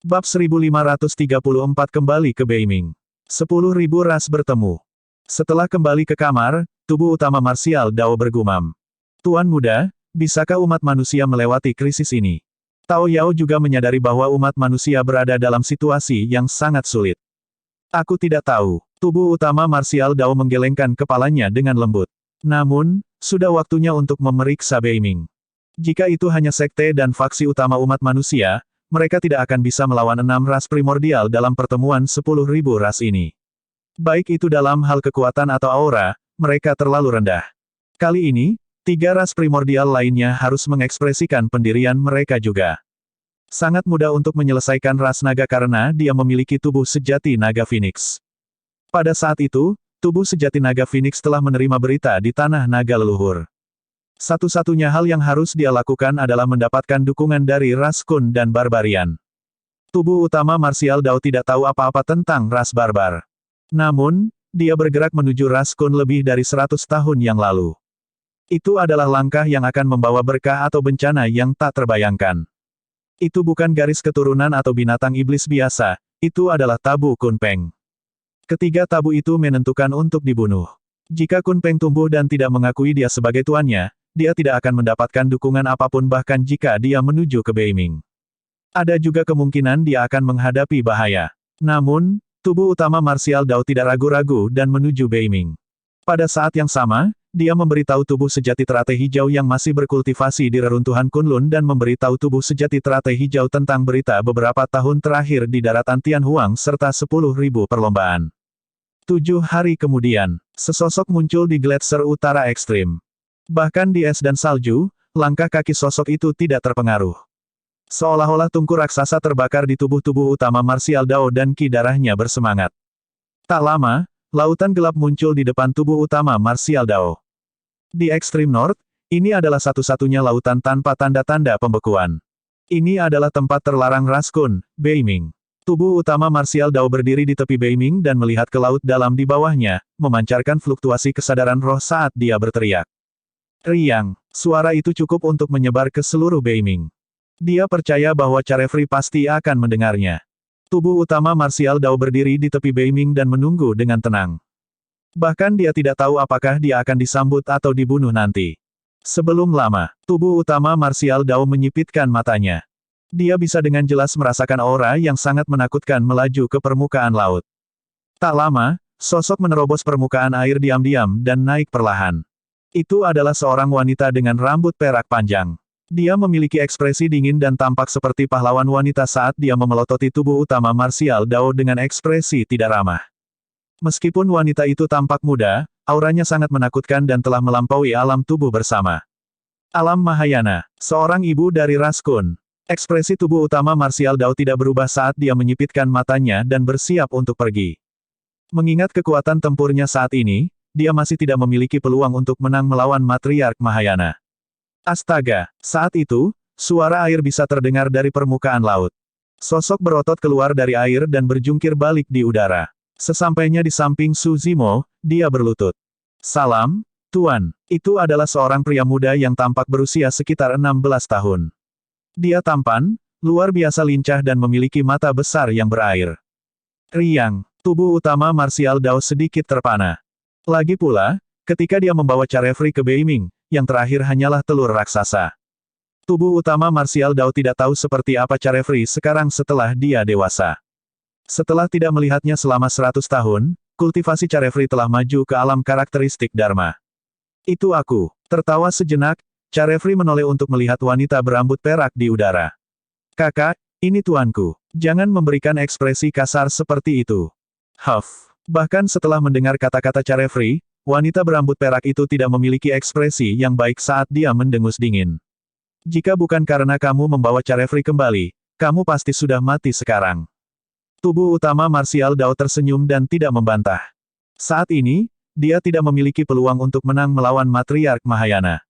Bab 1534 kembali ke Beiming. 10.000 ras bertemu. Setelah kembali ke kamar, tubuh utama Martial Dao bergumam. Tuan muda, bisakah umat manusia melewati krisis ini? Tao Yao juga menyadari bahwa umat manusia berada dalam situasi yang sangat sulit. Aku tidak tahu. Tubuh utama Martial Dao menggelengkan kepalanya dengan lembut. Namun, sudah waktunya untuk memeriksa Beiming. Jika itu hanya sekte dan faksi utama umat manusia, mereka tidak akan bisa melawan 6 ras primordial dalam pertemuan 10.000 ras ini. Baik itu dalam hal kekuatan atau aura, mereka terlalu rendah. Kali ini, 3 ras primordial lainnya harus mengekspresikan pendirian mereka juga. Sangat mudah untuk menyelesaikan ras naga karena dia memiliki tubuh sejati naga Phoenix. Pada saat itu, tubuh sejati naga Phoenix telah menerima berita di tanah naga leluhur. Satu-satunya hal yang harus dia lakukan adalah mendapatkan dukungan dari ras Kun dan Barbarian. Tubuh utama Martial Dao tidak tahu apa-apa tentang ras barbar. Namun, dia bergerak menuju ras Kun lebih dari 100 tahun yang lalu. Itu adalah langkah yang akan membawa berkah atau bencana yang tak terbayangkan. Itu bukan garis keturunan atau binatang iblis biasa, itu adalah tabu Kun Peng. Ketiga tabu itu menentukan untuk dibunuh. Jika Kun Peng tumbuh dan tidak mengakui dia sebagai tuannya, dia tidak akan mendapatkan dukungan apapun bahkan jika dia menuju ke Beiming. Ada juga kemungkinan dia akan menghadapi bahaya. Namun, tubuh utama Martial Dao tidak ragu-ragu dan menuju Beiming. Pada saat yang sama, dia memberitahu tubuh sejati teratai hijau yang masih berkultivasi di reruntuhan Kunlun dan memberitahu tubuh sejati teratai hijau tentang berita beberapa tahun terakhir di daratan Tianhuang serta 10.000 perlombaan. 7 hari kemudian, sesosok muncul di gletser utara ekstrim. Bahkan di es dan salju, langkah kaki sosok itu tidak terpengaruh. Seolah-olah tungku raksasa terbakar di tubuh-tubuh utama Martial Dao dan ki darahnya bersemangat. Tak lama, lautan gelap muncul di depan tubuh utama Martial Dao. Di ekstrim north, ini adalah satu-satunya lautan tanpa tanda-tanda pembekuan. Ini adalah tempat terlarang ras Kun, Beiming. Tubuh utama Martial Dao berdiri di tepi Beiming dan melihat ke laut dalam di bawahnya, memancarkan fluktuasi kesadaran roh saat dia berteriak. Riang, suara itu cukup untuk menyebar ke seluruh Beiming. Dia percaya bahwa Carefree pasti akan mendengarnya. Tubuh utama Martial Dao berdiri di tepi Beiming dan menunggu dengan tenang. Bahkan dia tidak tahu apakah dia akan disambut atau dibunuh nanti. Sebelum lama, tubuh utama Martial Dao menyipitkan matanya. Dia bisa dengan jelas merasakan aura yang sangat menakutkan melaju ke permukaan laut. Tak lama, sosok menerobos permukaan air diam-diam dan naik perlahan. Itu adalah seorang wanita dengan rambut perak panjang. Dia memiliki ekspresi dingin dan tampak seperti pahlawan wanita saat dia memelototi tubuh utama Martial Dao dengan ekspresi tidak ramah. Meskipun wanita itu tampak muda, auranya sangat menakutkan dan telah melampaui alam tubuh bersama. Alam Mahayana, seorang ibu dari ras Kun. Ekspresi tubuh utama Martial Dao tidak berubah saat dia menyipitkan matanya dan bersiap untuk pergi. Mengingat kekuatan tempurnya saat ini, dia masih tidak memiliki peluang untuk menang melawan Matriark Mahayana. Astaga, saat itu, suara air bisa terdengar dari permukaan laut. Sosok berotot keluar dari air dan berjungkir balik di udara. Sesampainya di samping Su Zimo, dia berlutut. Salam, Tuan. Itu adalah seorang pria muda yang tampak berusia sekitar 16 tahun. Dia tampan, luar biasa lincah dan memiliki mata besar yang berair. Riang, tubuh utama Martial Dao sedikit terpana. Lagi pula, ketika dia membawa Carefree ke Beiming, yang terakhir hanyalah telur raksasa. Tubuh utama Martial Dao tidak tahu seperti apa Carefree sekarang setelah dia dewasa. Setelah tidak melihatnya selama 100 tahun, kultivasi Carefree telah maju ke alam karakteristik Dharma. Itu aku. Tertawa sejenak, Carefree menoleh untuk melihat wanita berambut perak di udara. Kakak, ini tuanku. Jangan memberikan ekspresi kasar seperti itu. Huff. Bahkan setelah mendengar kata-kata Carefree, wanita berambut perak itu tidak memiliki ekspresi yang baik saat dia mendengus dingin. Jika bukan karena kamu membawa Carefree kembali, kamu pasti sudah mati sekarang. Tubuh utama Martial Dao tersenyum dan tidak membantah. Saat ini, dia tidak memiliki peluang untuk menang melawan Matriark Mahayana.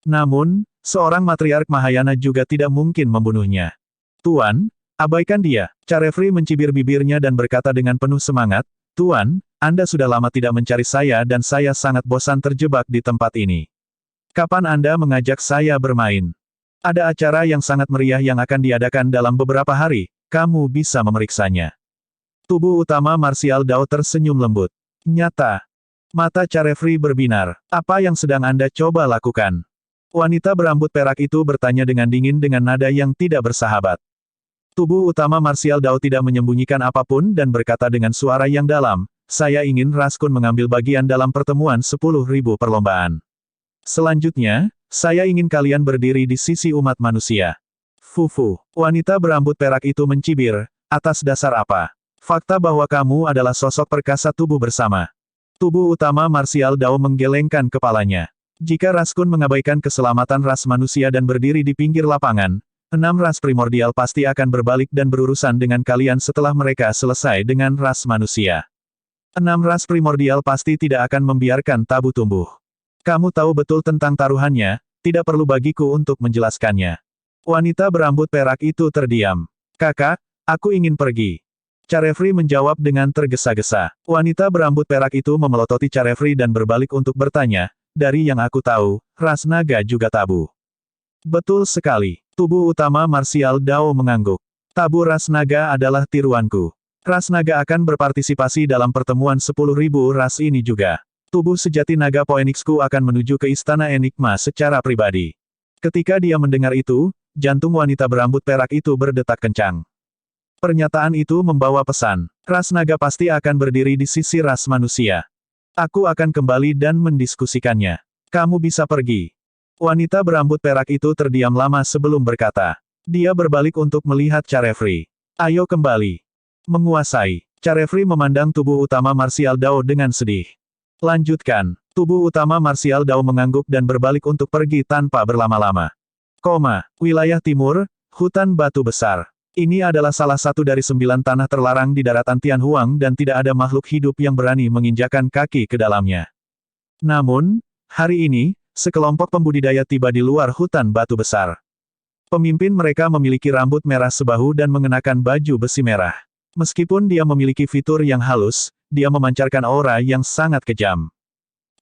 Namun, seorang Matriark Mahayana juga tidak mungkin membunuhnya. Tuan, abaikan dia. Carefree mencibir bibirnya dan berkata dengan penuh semangat, Tuan, Anda sudah lama tidak mencari saya dan saya sangat bosan terjebak di tempat ini. Kapan Anda mengajak saya bermain? Ada acara yang sangat meriah yang akan diadakan dalam beberapa hari, kamu bisa memeriksanya. Tubuh utama marsial Dao tersenyum lembut. Nyata. Mata Carefree berbinar. Apa yang sedang Anda coba lakukan? Wanita berambut perak itu bertanya dengan dingin dengan nada yang tidak bersahabat. Tubuh utama marsial Dao tidak menyembunyikan apapun dan berkata dengan suara yang dalam, saya ingin Raskun mengambil bagian dalam pertemuan 10.000 perlombaan. Selanjutnya, saya ingin kalian berdiri di sisi umat manusia. Fufu. Wanita berambut perak itu mencibir, atas dasar apa? Fakta bahwa kamu adalah sosok perkasa tubuh bersama. Tubuh utama marsial Dao menggelengkan kepalanya. Jika Raskun mengabaikan keselamatan ras manusia dan berdiri di pinggir lapangan, 6 ras primordial pasti akan berbalik dan berurusan dengan kalian setelah mereka selesai dengan ras manusia. 6 ras primordial pasti tidak akan membiarkan tabu tumbuh. Kamu tahu betul tentang taruhannya, tidak perlu bagiku untuk menjelaskannya. Wanita berambut perak itu terdiam. Kakak, aku ingin pergi. Carefree menjawab dengan tergesa-gesa. Wanita berambut perak itu memelototi Carefree dan berbalik untuk bertanya, dari yang aku tahu, ras naga juga tabu. Betul sekali. Tubuh utama marsial Dao mengangguk. Tabu ras naga adalah tiruanku. Ras naga akan berpartisipasi dalam pertemuan 10.000 ras ini juga. Tubuh sejati naga Phoenixku akan menuju ke Istana Enigma secara pribadi. Ketika dia mendengar itu, jantung wanita berambut perak itu berdetak kencang. Pernyataan itu membawa pesan. Ras naga pasti akan berdiri di sisi ras manusia. Aku akan kembali dan mendiskusikannya. Kamu bisa pergi. Wanita berambut perak itu terdiam lama sebelum berkata. Dia berbalik untuk melihat Carefree. Ayo kembali. Menguasai. Carefree memandang tubuh utama marsial Dao dengan sedih. Lanjutkan. Tubuh utama marsial Dao mengangguk dan berbalik untuk pergi tanpa berlama-lama. Wilayah timur, hutan batu besar. Ini adalah salah satu dari 9 tanah terlarang di daratan Tianhuang dan tidak ada makhluk hidup yang berani menginjakan kaki ke dalamnya. Namun, hari ini, sekelompok pembudidaya tiba di luar hutan batu besar. Pemimpin mereka memiliki rambut merah sebahu dan mengenakan baju besi merah. Meskipun dia memiliki fitur yang halus, dia memancarkan aura yang sangat kejam.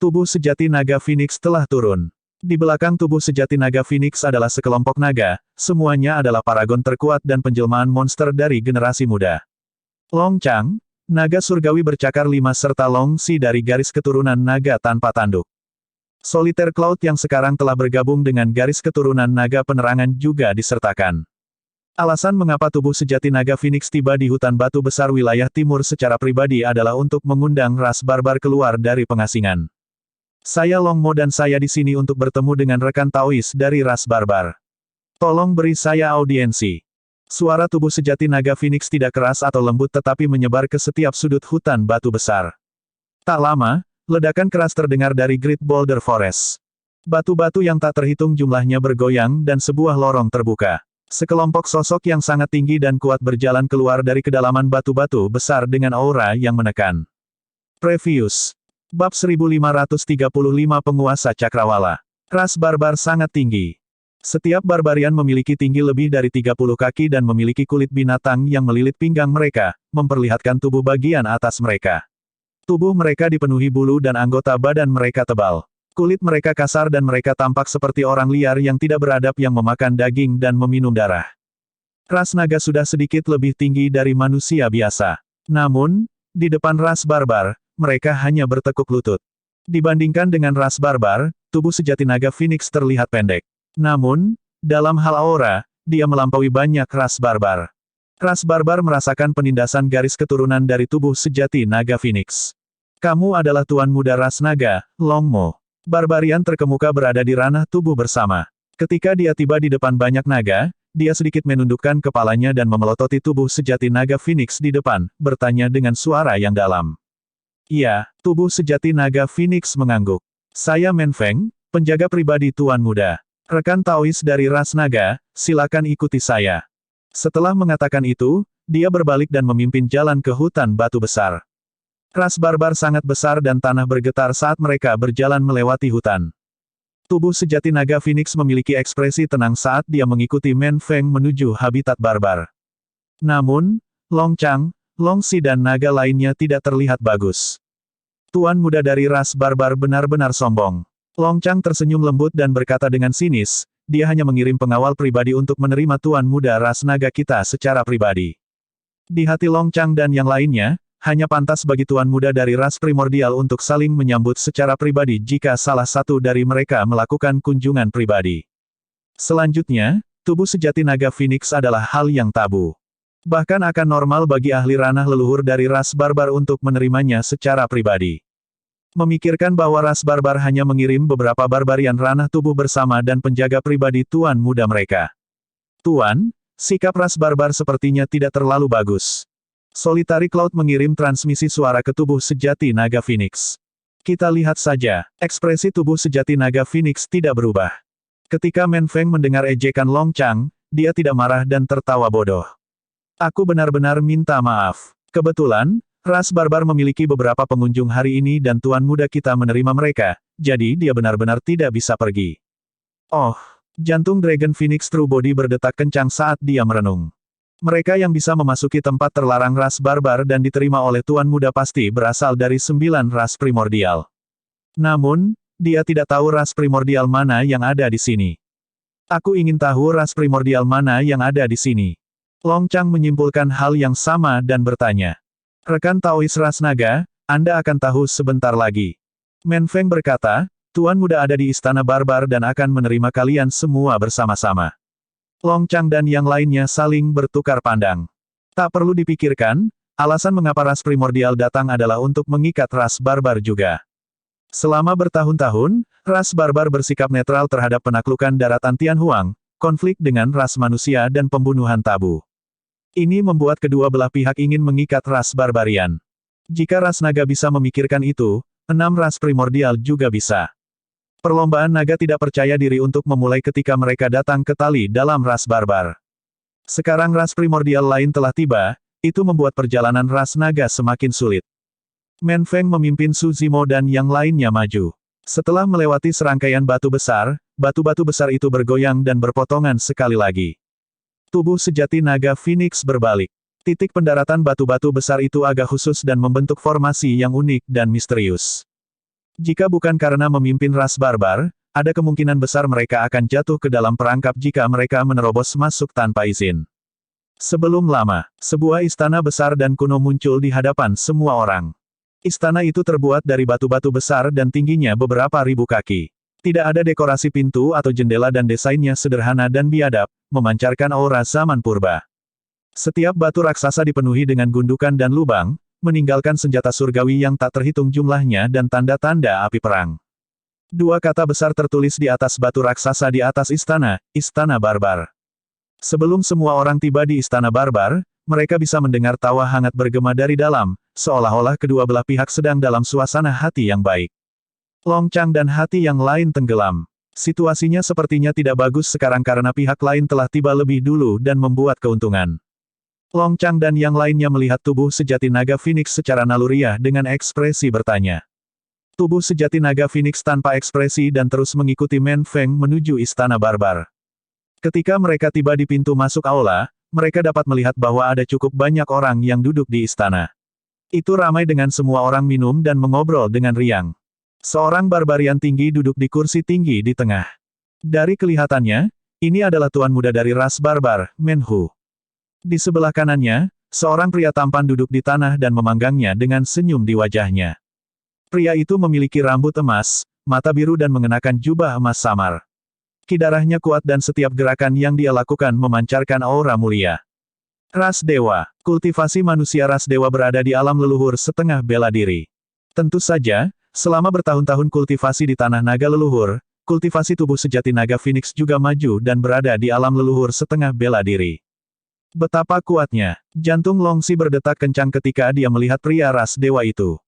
Tubuh sejati naga Phoenix telah turun. Di belakang tubuh sejati naga Phoenix adalah sekelompok naga, semuanya adalah paragon terkuat dan penjelmaan monster dari generasi muda. Long Chang, naga surgawi bercakar 5 serta Long Si dari garis keturunan naga tanpa tanduk. Solitaire Cloud yang sekarang telah bergabung dengan garis keturunan naga penerangan juga disertakan. Alasan mengapa tubuh sejati naga Phoenix tiba di hutan batu besar wilayah timur secara pribadi adalah untuk mengundang ras barbar keluar dari pengasingan. Saya Long Mo dan saya di sini untuk bertemu dengan rekan Taois dari ras barbar. Tolong beri saya audiensi. Suara tubuh sejati naga Phoenix tidak keras atau lembut tetapi menyebar ke setiap sudut hutan batu besar. Tak lama, ledakan keras terdengar dari Great Boulder Forest. Batu-batu yang tak terhitung jumlahnya bergoyang dan sebuah lorong terbuka. Sekelompok sosok yang sangat tinggi dan kuat berjalan keluar dari kedalaman batu-batu besar dengan aura yang menekan. Previous. Bab 1535 Penguasa Cakrawala. Ras barbar sangat tinggi. Setiap barbarian memiliki tinggi lebih dari 30 kaki dan memiliki kulit binatang yang melilit pinggang mereka, memperlihatkan tubuh bagian atas mereka. Tubuh mereka dipenuhi bulu dan anggota badan mereka tebal. Kulit mereka kasar dan mereka tampak seperti orang liar yang tidak beradab yang memakan daging dan meminum darah. Ras naga sudah sedikit lebih tinggi dari manusia biasa. Namun, di depan ras barbar, mereka hanya bertekuk lutut. Dibandingkan dengan ras barbar, tubuh sejati naga Phoenix terlihat pendek. Namun, dalam hal aura, dia melampaui banyak ras barbar. Ras barbar merasakan penindasan garis keturunan dari tubuh sejati naga Phoenix. Kamu adalah tuan muda ras naga, Long Mo. Barbarian terkemuka berada di ranah tubuh bersama. Ketika dia tiba di depan banyak naga, dia sedikit menundukkan kepalanya dan memelototi tubuh sejati naga Phoenix di depan, bertanya dengan suara yang dalam. Iya, tubuh sejati naga Phoenix mengangguk. Saya Men Feng, penjaga pribadi tuan muda. Rekan Taois dari ras naga, silakan ikuti saya. Setelah mengatakan itu, dia berbalik dan memimpin jalan ke hutan batu besar. Ras barbar sangat besar dan tanah bergetar saat mereka berjalan melewati hutan. Tubuh sejati naga Phoenix memiliki ekspresi tenang saat dia mengikuti Men Feng menuju habitat barbar. Namun, Long Chang, Long Si dan naga lainnya tidak terlihat bagus. Tuan muda dari ras barbar benar-benar sombong. Long Chang tersenyum lembut dan berkata dengan sinis, dia hanya mengirim pengawal pribadi untuk menerima Tuan Muda ras naga kita secara pribadi. Di hati Long Chang dan yang lainnya, hanya pantas bagi Tuan Muda dari ras primordial untuk saling menyambut secara pribadi jika salah satu dari mereka melakukan kunjungan pribadi. Selanjutnya, tubuh sejati naga Phoenix adalah hal yang tabu. Bahkan akan normal bagi ahli ranah leluhur dari ras barbar untuk menerimanya secara pribadi. Memikirkan bahwa ras barbar hanya mengirim beberapa barbarian ranah tubuh bersama dan penjaga pribadi Tuan Muda mereka. Tuan, sikap ras barbar sepertinya tidak terlalu bagus. Solitary Cloud mengirim transmisi suara ke tubuh sejati naga Phoenix. Kita lihat saja, ekspresi tubuh sejati naga Phoenix tidak berubah. Ketika Men Feng mendengar ejekan Long Chang, dia tidak marah dan tertawa bodoh. Aku benar-benar minta maaf. Kebetulan, ras barbar memiliki beberapa pengunjung hari ini dan Tuan Muda kita menerima mereka, jadi dia benar-benar tidak bisa pergi. Oh, jantung Dragon Phoenix True Body berdetak kencang saat dia merenung. Mereka yang bisa memasuki tempat terlarang ras barbar dan diterima oleh Tuan Muda pasti berasal dari 9 ras primordial. Namun, dia tidak tahu ras primordial mana yang ada di sini. Aku ingin tahu ras primordial mana yang ada di sini. Long Chang menyimpulkan hal yang sama dan bertanya. Rekan Taois ras naga, Anda akan tahu sebentar lagi. Men Feng berkata, Tuan Muda ada di istana barbar dan akan menerima kalian semua bersama-sama. Long Chang dan yang lainnya saling bertukar pandang. Tak perlu dipikirkan, alasan mengapa ras primordial datang adalah untuk mengikat ras barbar juga. Selama bertahun-tahun, ras barbar bersikap netral terhadap penaklukan daratan Tianhuang, konflik dengan ras manusia dan pembunuhan tabu. Ini membuat kedua belah pihak ingin mengikat ras barbarian. Jika ras naga bisa memikirkan itu, 6 ras primordial juga bisa. Perlombaan naga tidak percaya diri untuk memulai ketika mereka datang ke tali dalam ras barbar. Sekarang ras primordial lain telah tiba, itu membuat perjalanan ras naga semakin sulit. Men Feng memimpin Su Zimo dan yang lainnya maju. Setelah melewati serangkaian batu-batu besar itu bergoyang dan berpotongan sekali lagi. Tubuh sejati naga Phoenix berbalik. Titik pendaratan batu-batu besar itu agak khusus dan membentuk formasi yang unik dan misterius. Jika bukan karena memimpin ras barbar, ada kemungkinan besar mereka akan jatuh ke dalam perangkap jika mereka menerobos masuk tanpa izin. Sebelum lama, sebuah istana besar dan kuno muncul di hadapan semua orang. Istana itu terbuat dari batu-batu besar dan tingginya beberapa ribu kaki. Tidak ada dekorasi pintu atau jendela dan desainnya sederhana dan biadab, memancarkan aura zaman purba. Setiap batu raksasa dipenuhi dengan gundukan dan lubang, meninggalkan senjata surgawi yang tak terhitung jumlahnya dan tanda-tanda api perang. 2 kata besar tertulis di atas batu raksasa di atas istana, Istana Barbar. Sebelum semua orang tiba di Istana Barbar, mereka bisa mendengar tawa hangat bergema dari dalam, seolah-olah kedua belah pihak sedang dalam suasana hati yang baik. Long Chang dan hati yang lain tenggelam. Situasinya sepertinya tidak bagus sekarang karena pihak lain telah tiba lebih dulu dan membuat keuntungan. Long Chang dan yang lainnya melihat tubuh sejati naga Phoenix secara naluriah dengan ekspresi bertanya. Tubuh sejati naga Phoenix tanpa ekspresi dan terus mengikuti Men Feng menuju Istana Barbar. Ketika mereka tiba di pintu masuk aula, mereka dapat melihat bahwa ada cukup banyak orang yang duduk di istana. Itu ramai dengan semua orang minum dan mengobrol dengan riang. Seorang barbarian tinggi duduk di kursi tinggi di tengah. Dari kelihatannya, ini adalah tuan muda dari ras barbar, Men Hu. Di sebelah kanannya, seorang pria tampan duduk di tanah dan memanggangnya dengan senyum di wajahnya. Pria itu memiliki rambut emas, mata biru dan mengenakan jubah emas samar. Kidarahnya kuat dan setiap gerakan yang dia lakukan memancarkan aura mulia. Ras Dewa, kultivasi manusia ras dewa berada di alam leluhur setengah bela diri. Tentu saja, selama bertahun-tahun kultivasi di tanah naga leluhur, kultivasi tubuh sejati naga Phoenix juga maju dan berada di alam leluhur setengah bela diri. Betapa kuatnya, jantung Long Xi berdetak kencang ketika dia melihat pria ras dewa itu.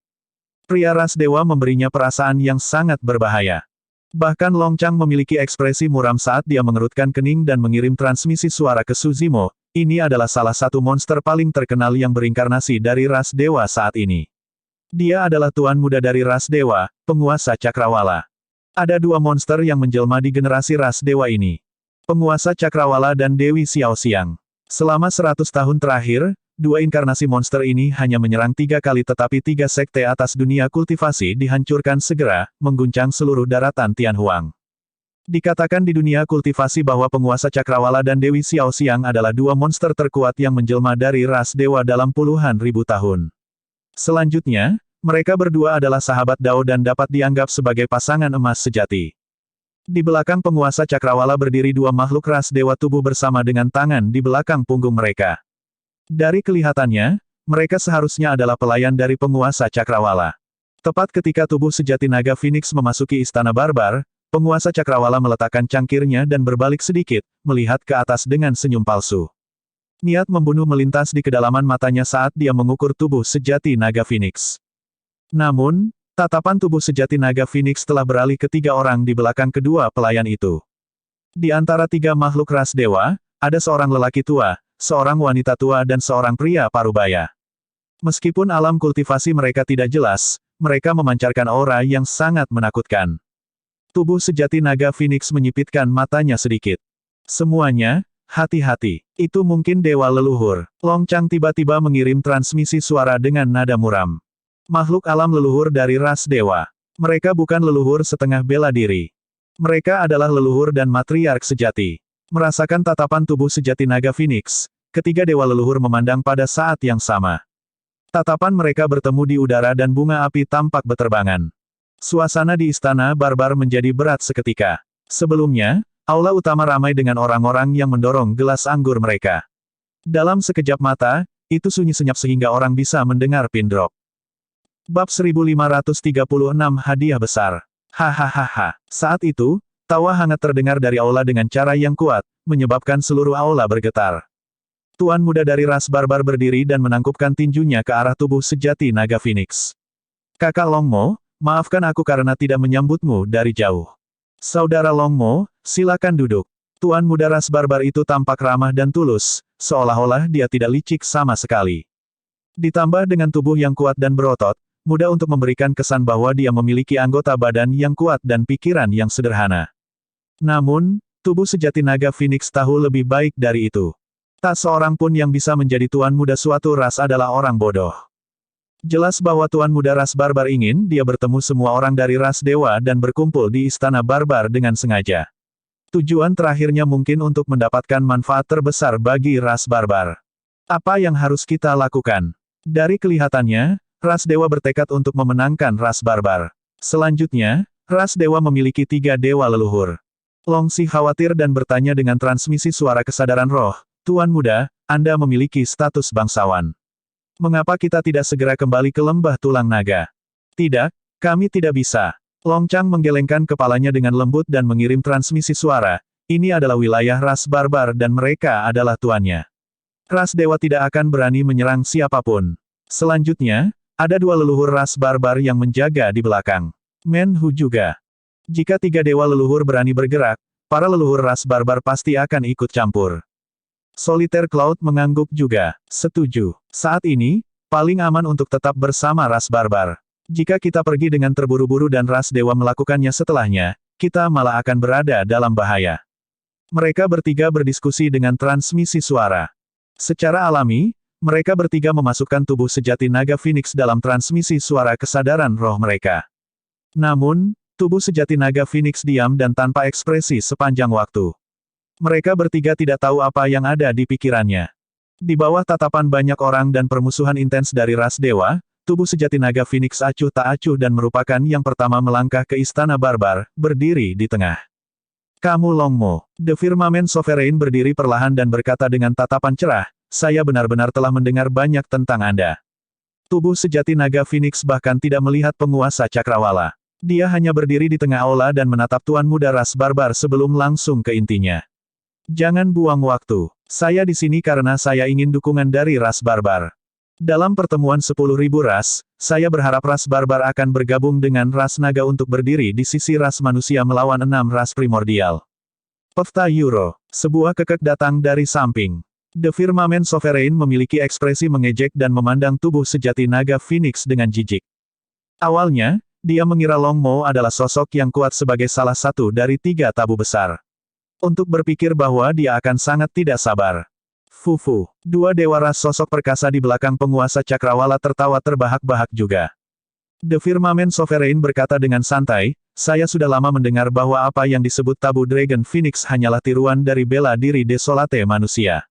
Pria ras dewa memberinya perasaan yang sangat berbahaya. Bahkan Long Chang memiliki ekspresi muram saat dia mengerutkan kening dan mengirim transmisi suara ke Su Zimo. Ini adalah salah satu monster paling terkenal yang berinkarnasi dari ras dewa saat ini. Dia adalah tuan muda dari ras dewa, penguasa Cakrawala. Ada 2 monster yang menjelma di generasi ras dewa ini. Penguasa Cakrawala dan Dewi Xiaoxiang. Selama 100 tahun terakhir, Dua inkarnasi monster ini hanya menyerang 3 kali tetapi 3 sekte atas dunia kultivasi dihancurkan segera, mengguncang seluruh daratan Tianhuang. Dikatakan di dunia kultivasi bahwa penguasa Cakrawala dan Dewi Xiaoxiang adalah dua monster terkuat yang menjelma dari ras dewa dalam puluhan ribu tahun. Selanjutnya, mereka berdua adalah sahabat Dao dan dapat dianggap sebagai pasangan emas sejati. Di belakang penguasa Cakrawala berdiri dua makhluk ras dewa tubuh bersama dengan tangan di belakang punggung mereka. Dari kelihatannya, mereka seharusnya adalah pelayan dari penguasa Cakrawala. Tepat ketika tubuh sejati naga Phoenix memasuki istana barbar, penguasa Cakrawala meletakkan cangkirnya dan berbalik sedikit, melihat ke atas dengan senyum palsu. Niat membunuh melintas di kedalaman matanya saat dia mengukur tubuh sejati naga Phoenix. Namun, tatapan tubuh sejati naga Phoenix telah beralih ke 3 orang di belakang kedua pelayan itu. Di antara 3 makhluk ras dewa, ada seorang lelaki tua, seorang wanita tua dan seorang pria parubaya. Meskipun alam kultivasi mereka tidak jelas, mereka memancarkan aura yang sangat menakutkan. Tubuh sejati naga Phoenix menyipitkan matanya sedikit. Semuanya, hati-hati, itu mungkin dewa leluhur. Long Chang tiba-tiba mengirim transmisi suara dengan nada muram. Makhluk alam leluhur dari ras dewa. Mereka bukan leluhur setengah bela diri. Mereka adalah leluhur dan matriark sejati. Merasakan tatapan tubuh sejati naga Phoenix, ketiga dewa leluhur memandang pada saat yang sama. Tatapan mereka bertemu di udara dan bunga api tampak beterbangan. Suasana di istana barbar menjadi berat seketika. Sebelumnya, aula utama ramai dengan orang-orang yang mendorong gelas anggur mereka. Dalam sekejap mata, itu sunyi senyap sehingga orang bisa mendengar pin drop. Bab 1536 Hadiah Besar. Hahaha. Saat itu, tawa hangat terdengar dari aula dengan cara yang kuat, menyebabkan seluruh aula bergetar. Tuan muda dari ras barbar berdiri dan menangkupkan tinjunya ke arah tubuh sejati naga Phoenix. Kakak Longmo, maafkan aku karena tidak menyambutmu dari jauh. Saudara Longmo, silakan duduk. Tuan muda ras barbar itu tampak ramah dan tulus, seolah-olah dia tidak licik sama sekali. Ditambah dengan tubuh yang kuat dan berotot, mudah untuk memberikan kesan bahwa dia memiliki anggota badan yang kuat dan pikiran yang sederhana. Namun, tubuh sejati naga Phoenix tahu lebih baik dari itu. Tak seorang pun yang bisa menjadi tuan muda suatu ras adalah orang bodoh. Jelas bahwa tuan muda ras barbar ingin dia bertemu semua orang dari ras dewa dan berkumpul di istana barbar dengan sengaja. Tujuan terakhirnya mungkin untuk mendapatkan manfaat terbesar bagi ras barbar. Apa yang harus kita lakukan? Dari kelihatannya, ras dewa bertekad untuk memenangkan ras barbar. Selanjutnya, ras dewa memiliki 3 dewa leluhur. Longxi khawatir dan bertanya dengan transmisi suara kesadaran roh, Tuan muda, Anda memiliki status bangsawan. Mengapa kita tidak segera kembali ke lembah tulang naga? Tidak, kami tidak bisa. Long Chang menggelengkan kepalanya dengan lembut dan mengirim transmisi suara. Ini adalah wilayah ras barbar dan mereka adalah tuannya. Ras dewa tidak akan berani menyerang siapapun. Selanjutnya, ada 2 leluhur ras barbar yang menjaga di belakang. Menhu juga. Jika 3 dewa leluhur berani bergerak, para leluhur ras barbar pasti akan ikut campur. Solitaire Cloud mengangguk juga. Setuju. Saat ini, paling aman untuk tetap bersama ras barbar. Jika kita pergi dengan terburu-buru dan ras dewa melakukannya setelahnya, kita malah akan berada dalam bahaya. Mereka bertiga berdiskusi dengan transmisi suara. Secara alami, mereka bertiga memasukkan tubuh sejati naga Phoenix dalam transmisi suara kesadaran roh mereka. Namun, tubuh sejati naga Phoenix diam dan tanpa ekspresi sepanjang waktu. Mereka bertiga tidak tahu apa yang ada di pikirannya. Di bawah tatapan banyak orang dan permusuhan intens dari ras dewa, tubuh sejati naga Phoenix acuh tak acuh dan merupakan yang pertama melangkah ke istana barbar, berdiri di tengah. Kamu Longmo. The Firmament Sovereign berdiri perlahan dan berkata dengan tatapan cerah, saya benar-benar telah mendengar banyak tentang Anda. Tubuh sejati naga Phoenix bahkan tidak melihat penguasa Cakrawala. Dia hanya berdiri di tengah aula dan menatap tuan muda ras barbar sebelum langsung ke intinya. Jangan buang waktu. Saya di sini karena saya ingin dukungan dari ras barbar. Dalam pertemuan 10.000 ras, saya berharap ras barbar akan bergabung dengan ras naga untuk berdiri di sisi ras manusia melawan 6 ras primordial. Pevta Euro. Sebuah kekek datang dari samping. The Firmament Sovereign memiliki ekspresi mengejek dan memandang tubuh sejati naga Phoenix dengan jijik. Awalnya, dia mengira Longmo adalah sosok yang kuat sebagai salah satu dari 3 tabu besar. Untuk berpikir bahwa dia akan sangat tidak sabar. Fufu. Dua dewa ras sosok perkasa di belakang penguasa cakrawala tertawa terbahak-bahak juga. The Firmament Sovereign berkata dengan santai, saya sudah lama mendengar bahwa apa yang disebut tabu Dragon Phoenix hanyalah tiruan dari bela diri desolate manusia.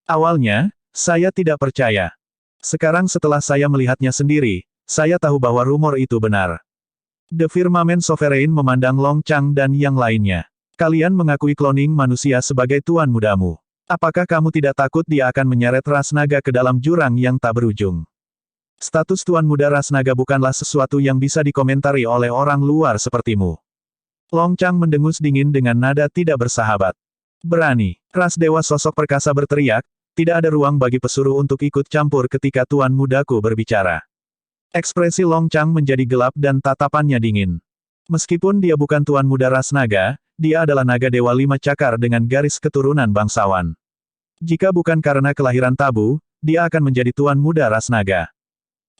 Awalnya, saya tidak percaya. Sekarang setelah saya melihatnya sendiri, saya tahu bahwa rumor itu benar. The Firmament Sovereign memandang Long Chang dan yang lainnya. Kalian mengakui cloning manusia sebagai tuan mudamu. Apakah kamu tidak takut dia akan menyeret ras naga ke dalam jurang yang tak berujung? Status tuan muda ras naga bukanlah sesuatu yang bisa dikomentari oleh orang luar sepertimu. Long Chang mendengus dingin dengan nada tidak bersahabat. Berani, ras dewa sosok perkasa berteriak, tidak ada ruang bagi pesuruh untuk ikut campur ketika tuan mudaku berbicara. Ekspresi Long Chang menjadi gelap dan tatapannya dingin. Meskipun dia bukan tuan muda ras naga, dia adalah naga dewa 5 cakar dengan garis keturunan bangsawan. Jika bukan karena kelahiran tabu, dia akan menjadi tuan muda ras naga.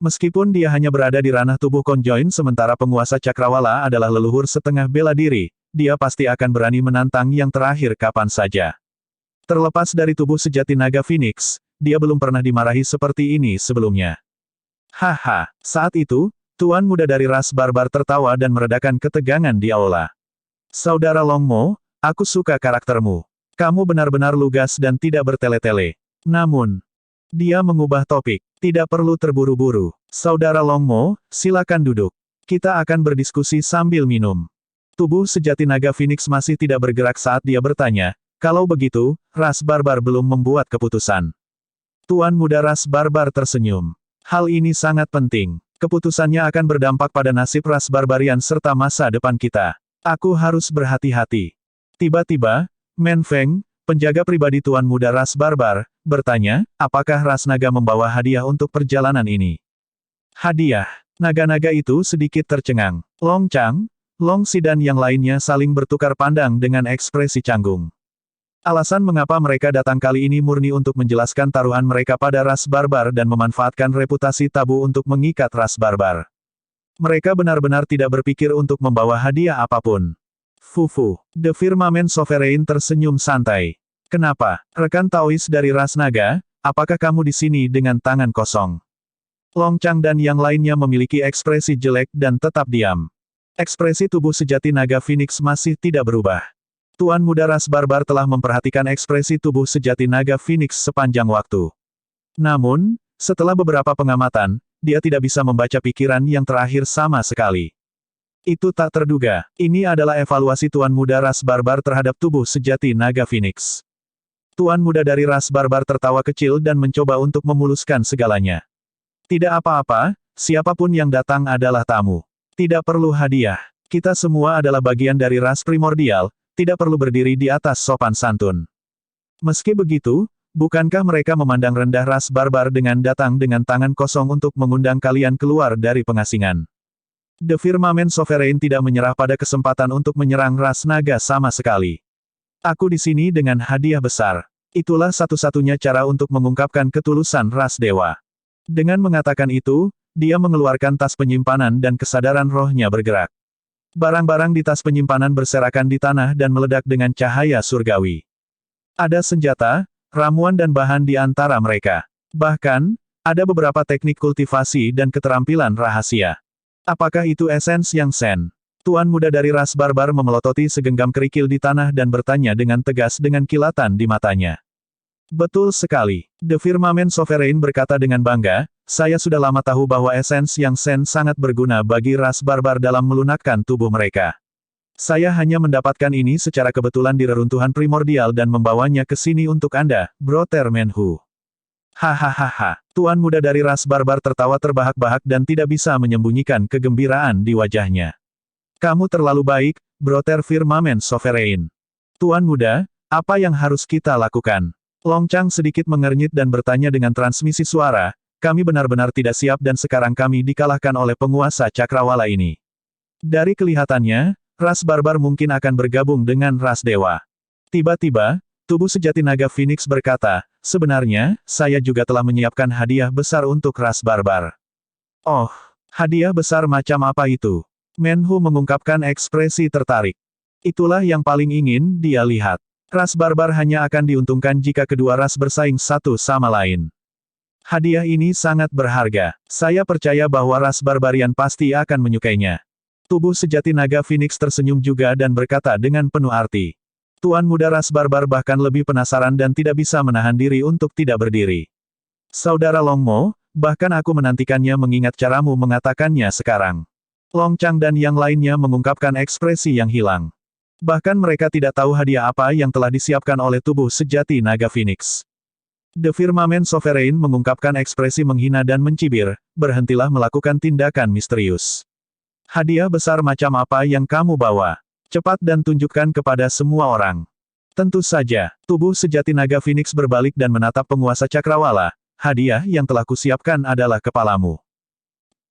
Meskipun dia hanya berada di ranah tubuh konjoin sementara penguasa cakrawala adalah leluhur setengah bela diri, dia pasti akan berani menantang yang terakhir kapan saja. Terlepas dari tubuh sejati naga Phoenix, dia belum pernah dimarahi seperti ini sebelumnya. Haha, saat itu, tuan muda dari ras barbar tertawa dan meredakan ketegangan di aula. Saudara Longmo, aku suka karaktermu. Kamu benar-benar lugas dan tidak bertele-tele. Namun, dia mengubah topik. Tidak perlu terburu-buru. Saudara Longmo, silakan duduk. Kita akan berdiskusi sambil minum. Tubuh sejati naga Phoenix masih tidak bergerak saat dia bertanya, kalau begitu, ras barbar belum membuat keputusan. Tuan muda ras barbar tersenyum. Hal ini sangat penting. Keputusannya akan berdampak pada nasib ras barbarian serta masa depan kita. Aku harus berhati-hati. Tiba-tiba, Men Feng, penjaga pribadi tuan muda ras barbar, bertanya, apakah ras naga membawa hadiah untuk perjalanan ini? Hadiah. Naga-naga itu sedikit tercengang. Long Chang, Long Si dan yang lainnya saling bertukar pandang dengan ekspresi canggung. Alasan mengapa mereka datang kali ini murni untuk menjelaskan taruhan mereka pada ras barbar dan memanfaatkan reputasi tabu untuk mengikat ras barbar. Mereka benar-benar tidak berpikir untuk membawa hadiah apapun. Fufu. The Firmament Sovereign tersenyum santai. Kenapa, rekan Taois dari ras naga, apakah kamu di sini dengan tangan kosong? Long Chang dan yang lainnya memiliki ekspresi jelek dan tetap diam. Ekspresi tubuh sejati naga Phoenix masih tidak berubah. Tuan muda ras barbar telah memperhatikan ekspresi tubuh sejati naga Phoenix sepanjang waktu. Namun, setelah beberapa pengamatan, dia tidak bisa membaca pikiran yang terakhir sama sekali. Itu tak terduga. Ini adalah evaluasi tuan muda ras barbar terhadap tubuh sejati naga Phoenix. Tuan muda dari ras barbar tertawa kecil dan mencoba untuk memuluskan segalanya. Tidak apa-apa, siapapun yang datang adalah tamu. Tidak perlu hadiah. Kita semua adalah bagian dari ras primordial, tidak perlu berdiri di atas sopan santun. Meski begitu, bukankah mereka memandang rendah ras barbar dengan datang dengan tangan kosong untuk mengundang kalian keluar dari pengasingan? The Firmament Sovereign tidak menyerah pada kesempatan untuk menyerang ras naga sama sekali. Aku di sini dengan hadiah besar. Itulah satu-satunya cara untuk mengungkapkan ketulusan ras dewa. Dengan mengatakan itu, dia mengeluarkan tas penyimpanan dan kesadaran rohnya bergerak. Barang-barang di tas penyimpanan berserakan di tanah dan meledak dengan cahaya surgawi. Ada senjata, ramuan dan bahan di antara mereka. Bahkan, ada beberapa teknik kultivasi dan keterampilan rahasia. Apakah itu esens yang Sen? Tuan muda dari ras barbar memelototi segenggam kerikil di tanah dan bertanya dengan tegas dengan kilatan di matanya. Betul sekali. The Firmament Sovereign berkata dengan bangga, saya sudah lama tahu bahwa esens yang Sen sangat berguna bagi ras barbar dalam melunakkan tubuh mereka. Saya hanya mendapatkan ini secara kebetulan di reruntuhan primordial dan membawanya ke sini untuk Anda, Brother Menhu. Hahaha. Tuan muda dari ras barbar tertawa terbahak-bahak dan tidak bisa menyembunyikan kegembiraan di wajahnya. Kamu terlalu baik, Brother Firmament Sovereign. Tuan muda, apa yang harus kita lakukan? Long Chang sedikit mengernyit dan bertanya dengan transmisi suara, kami benar-benar tidak siap dan sekarang kami dikalahkan oleh penguasa cakrawala ini. Dari kelihatannya, ras barbar mungkin akan bergabung dengan ras dewa. Tiba-tiba, tubuh sejati naga Phoenix berkata, sebenarnya, saya juga telah menyiapkan hadiah besar untuk ras barbar. Oh, hadiah besar macam apa itu? Menhu mengungkapkan ekspresi tertarik. Itulah yang paling ingin dia lihat. Ras barbar hanya akan diuntungkan jika kedua ras bersaing satu sama lain. Hadiah ini sangat berharga. Saya percaya bahwa ras barbarian pasti akan menyukainya. Tubuh sejati naga Phoenix tersenyum juga dan berkata dengan penuh arti. Tuan muda ras barbar bahkan lebih penasaran dan tidak bisa menahan diri untuk tidak berdiri. Saudara Longmo, bahkan aku menantikannya mengingat caramu mengatakannya sekarang. Long Chang dan yang lainnya mengungkapkan ekspresi yang hilang. Bahkan mereka tidak tahu hadiah apa yang telah disiapkan oleh tubuh sejati naga Phoenix. The Firmament Sovereign mengungkapkan ekspresi menghina dan mencibir, berhentilah melakukan tindakan misterius. Hadiah besar macam apa yang kamu bawa? Cepat dan tunjukkan kepada semua orang. Tentu saja, tubuh sejati naga Phoenix berbalik dan menatap penguasa Cakrawala. Hadiah yang telah kusiapkan adalah kepalamu.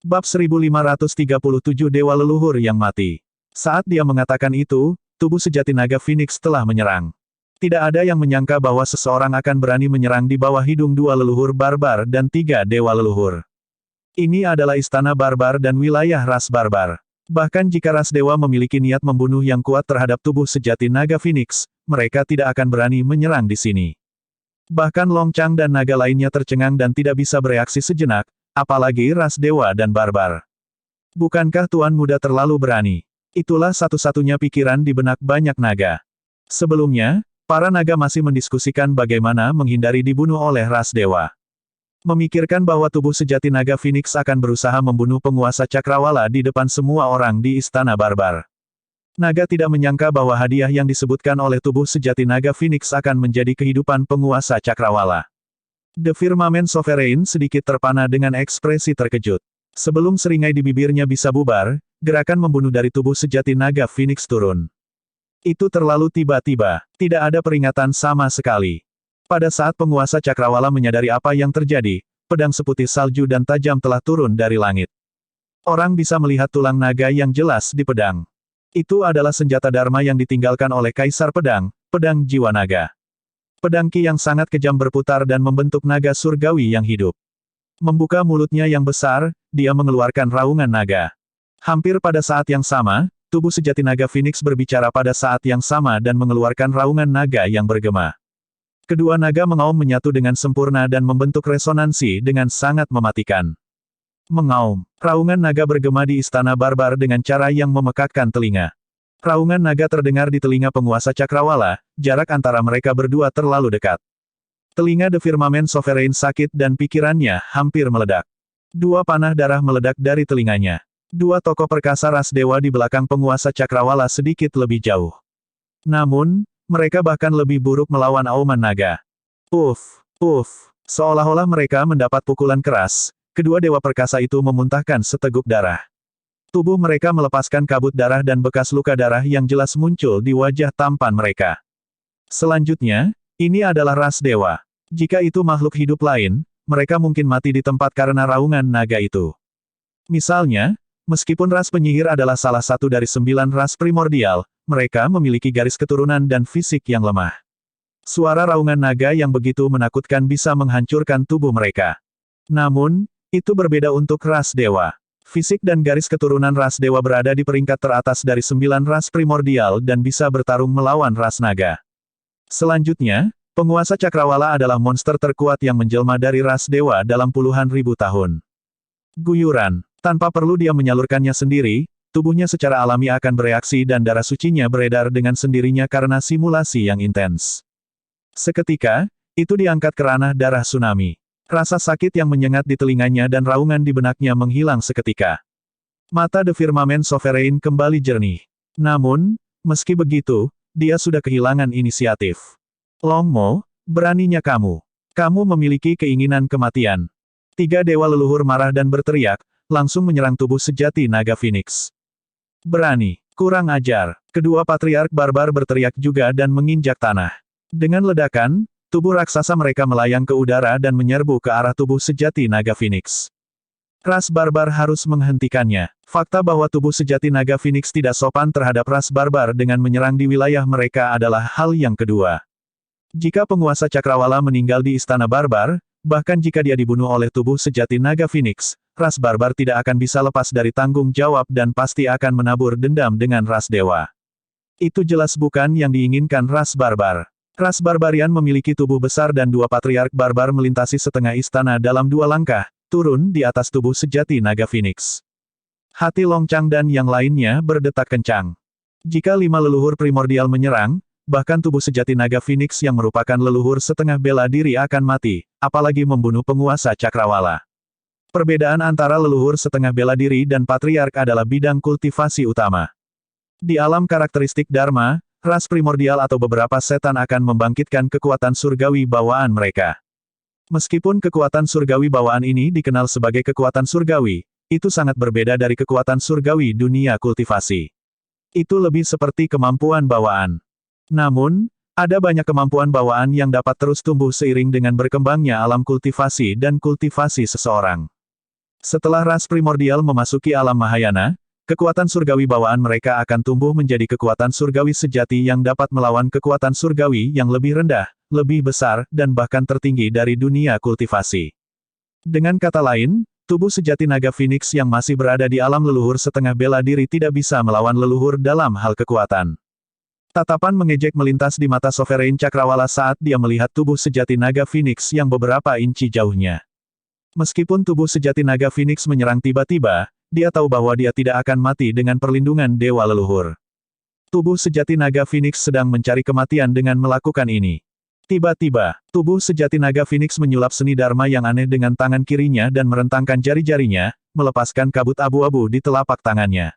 Bab 1537 Dewa Leluhur yang Mati. Saat dia mengatakan itu, tubuh sejati naga Phoenix telah menyerang. Tidak ada yang menyangka bahwa seseorang akan berani menyerang di bawah hidung dua leluhur barbar dan tiga dewa leluhur. Ini adalah istana barbar dan wilayah ras barbar. Bahkan jika ras dewa memiliki niat membunuh yang kuat terhadap tubuh sejati naga Phoenix, mereka tidak akan berani menyerang di sini. Bahkan Long Chang dan naga lainnya tercengang dan tidak bisa bereaksi sejenak, apalagi ras dewa dan barbar. Bukankah Tuan Muda terlalu berani? Itulah satu-satunya pikiran di benak banyak naga. Sebelumnya, para naga masih mendiskusikan bagaimana menghindari dibunuh oleh ras dewa. Memikirkan bahwa tubuh sejati naga Phoenix akan berusaha membunuh penguasa Cakrawala di depan semua orang di istana barbar. Naga tidak menyangka bahwa hadiah yang disebutkan oleh tubuh sejati naga Phoenix akan menjadi kehidupan penguasa Cakrawala. The Firmament Sovereign sedikit terpana dengan ekspresi terkejut. Sebelum seringai di bibirnya bisa bubar, gerakan membunuh dari tubuh sejati naga Phoenix turun. Itu terlalu tiba-tiba, tidak ada peringatan sama sekali. Pada saat penguasa Cakrawala menyadari apa yang terjadi, pedang seputih salju dan tajam telah turun dari langit. Orang bisa melihat tulang naga yang jelas di pedang. Itu adalah senjata Dharma yang ditinggalkan oleh Kaisar Pedang, pedang jiwa naga. Pedang Ki yang sangat kejam berputar dan membentuk naga surgawi yang hidup. Membuka mulutnya yang besar, dia mengeluarkan raungan naga. Hampir pada saat yang sama, tubuh sejati naga Phoenix berbicara pada saat yang sama dan mengeluarkan raungan naga yang bergema. Kedua naga mengaum menyatu dengan sempurna dan membentuk resonansi dengan sangat mematikan. Mengaum. Raungan naga bergema di istana barbar dengan cara yang memekakkan telinga. Raungan naga terdengar di telinga penguasa Cakrawala, jarak antara mereka berdua terlalu dekat. Telinga The Firmament Sovereign sakit dan pikirannya hampir meledak. Dua panah darah meledak dari telinganya. Dua tokoh perkasa ras dewa di belakang penguasa Cakrawala sedikit lebih jauh. Namun, mereka bahkan lebih buruk melawan auman naga. Uff, uff, seolah-olah mereka mendapat pukulan keras, kedua dewa perkasa itu memuntahkan seteguk darah. Tubuh mereka melepaskan kabut darah dan bekas luka darah yang jelas muncul di wajah tampan mereka. Selanjutnya, ini adalah ras dewa. Jika itu makhluk hidup lain, mereka mungkin mati di tempat karena raungan naga itu. Misalnya, meskipun ras penyihir adalah salah satu dari 9 ras primordial, mereka memiliki garis keturunan dan fisik yang lemah. Suara raungan naga yang begitu menakutkan bisa menghancurkan tubuh mereka. Namun, itu berbeda untuk ras dewa. Fisik dan garis keturunan ras dewa berada di peringkat teratas dari 9 ras primordial dan bisa bertarung melawan ras naga. Selanjutnya, penguasa Cakrawala adalah monster terkuat yang menjelma dari ras dewa dalam puluhan ribu tahun. Guyuran. Tanpa perlu dia menyalurkannya sendiri, tubuhnya secara alami akan bereaksi dan darah sucinya beredar dengan sendirinya karena simulasi yang intens. Seketika, itu diangkat ke ranah darah tsunami. Rasa sakit yang menyengat di telinganya dan raungan di benaknya menghilang seketika. Mata The Firmament Sovereign kembali jernih. Namun, meski begitu, dia sudah kehilangan inisiatif. Longmo, beraninya kamu. Kamu memiliki keinginan kematian. Tiga dewa leluhur marah dan berteriak, langsung menyerang tubuh sejati naga Phoenix. Berani, kurang ajar. Kedua patriark barbar berteriak juga dan menginjak tanah. Dengan ledakan, tubuh raksasa mereka melayang ke udara dan menyerbu ke arah tubuh sejati naga Phoenix. Ras barbar harus menghentikannya. Fakta bahwa tubuh sejati naga Phoenix tidak sopan terhadap ras barbar dengan menyerang di wilayah mereka adalah hal yang kedua. Jika penguasa Cakrawala meninggal di istana barbar, bahkan jika dia dibunuh oleh tubuh sejati naga Phoenix, ras barbar tidak akan bisa lepas dari tanggung jawab dan pasti akan menabur dendam dengan ras dewa. Itu jelas bukan yang diinginkan ras barbar. Ras Barbarian memiliki tubuh besar dan dua patriark barbar melintasi setengah istana dalam dua langkah, turun di atas tubuh sejati naga Phoenix. Hati Long Chang dan yang lainnya berdetak kencang. Jika lima leluhur primordial menyerang, bahkan tubuh sejati naga Phoenix yang merupakan leluhur setengah bela diri akan mati, apalagi membunuh penguasa Cakrawala. Perbedaan antara leluhur setengah bela diri dan patriark adalah bidang kultivasi utama. Di alam karakteristik Dharma, ras primordial atau beberapa setan akan membangkitkan kekuatan surgawi bawaan mereka. Meskipun kekuatan surgawi bawaan ini dikenal sebagai kekuatan surgawi, itu sangat berbeda dari kekuatan surgawi dunia kultivasi. Itu lebih seperti kemampuan bawaan. Namun, ada banyak kemampuan bawaan yang dapat terus tumbuh seiring dengan berkembangnya alam kultivasi dan kultivasi seseorang. Setelah ras primordial memasuki alam Mahayana, kekuatan surgawi bawaan mereka akan tumbuh menjadi kekuatan surgawi sejati yang dapat melawan kekuatan surgawi yang lebih rendah, lebih besar, dan bahkan tertinggi dari dunia kultivasi. Dengan kata lain, tubuh sejati naga Phoenix yang masih berada di alam leluhur setengah bela diri tidak bisa melawan leluhur dalam hal kekuatan. Tatapan mengejek melintas di mata Sovereign Cakrawala saat dia melihat tubuh sejati naga Phoenix yang beberapa inci jauhnya. Meskipun tubuh sejati naga Phoenix menyerang tiba-tiba, dia tahu bahwa dia tidak akan mati dengan perlindungan dewa leluhur. Tubuh sejati naga Phoenix sedang mencari kematian dengan melakukan ini. Tiba-tiba, tubuh sejati naga Phoenix menyulap seni Dharma yang aneh dengan tangan kirinya dan merentangkan jari-jarinya, melepaskan kabut abu-abu di telapak tangannya.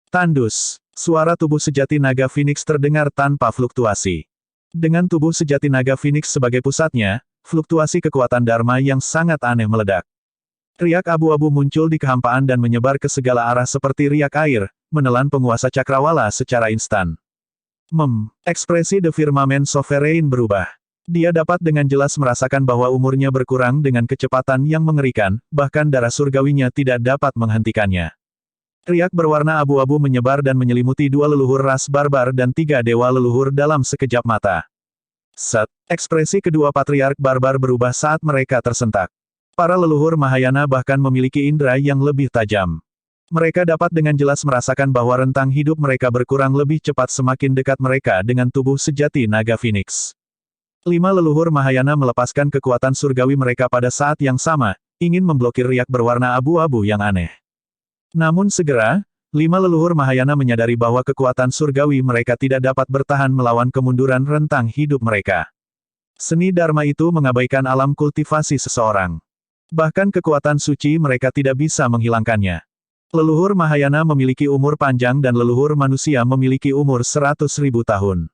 Tandus, suara tubuh sejati naga Phoenix terdengar tanpa fluktuasi. Dengan tubuh sejati naga Phoenix sebagai pusatnya, fluktuasi kekuatan Dharma yang sangat aneh meledak. Riak abu-abu muncul di kehampaan dan menyebar ke segala arah seperti riak air, menelan penguasa Cakrawala secara instan. Ekspresi The Firmament Sovereign berubah. Dia dapat dengan jelas merasakan bahwa umurnya berkurang dengan kecepatan yang mengerikan, bahkan darah surgawinya tidak dapat menghentikannya. Riak berwarna abu-abu menyebar dan menyelimuti dua leluhur ras barbar dan tiga dewa leluhur dalam sekejap mata. Ekspresi kedua patriark barbar berubah saat mereka tersentak. Para leluhur Mahayana bahkan memiliki indera yang lebih tajam. Mereka dapat dengan jelas merasakan bahwa rentang hidup mereka berkurang lebih cepat semakin dekat mereka dengan tubuh sejati naga Phoenix. Lima leluhur Mahayana melepaskan kekuatan surgawi mereka pada saat yang sama, ingin memblokir riak berwarna abu-abu yang aneh. Namun segera, lima leluhur Mahayana menyadari bahwa kekuatan surgawi mereka tidak dapat bertahan melawan kemunduran rentang hidup mereka. Seni Dharma itu mengabaikan alam kultivasi seseorang. Bahkan kekuatan suci mereka tidak bisa menghilangkannya. Leluhur Mahayana memiliki umur panjang dan leluhur manusia memiliki umur 100.000 tahun.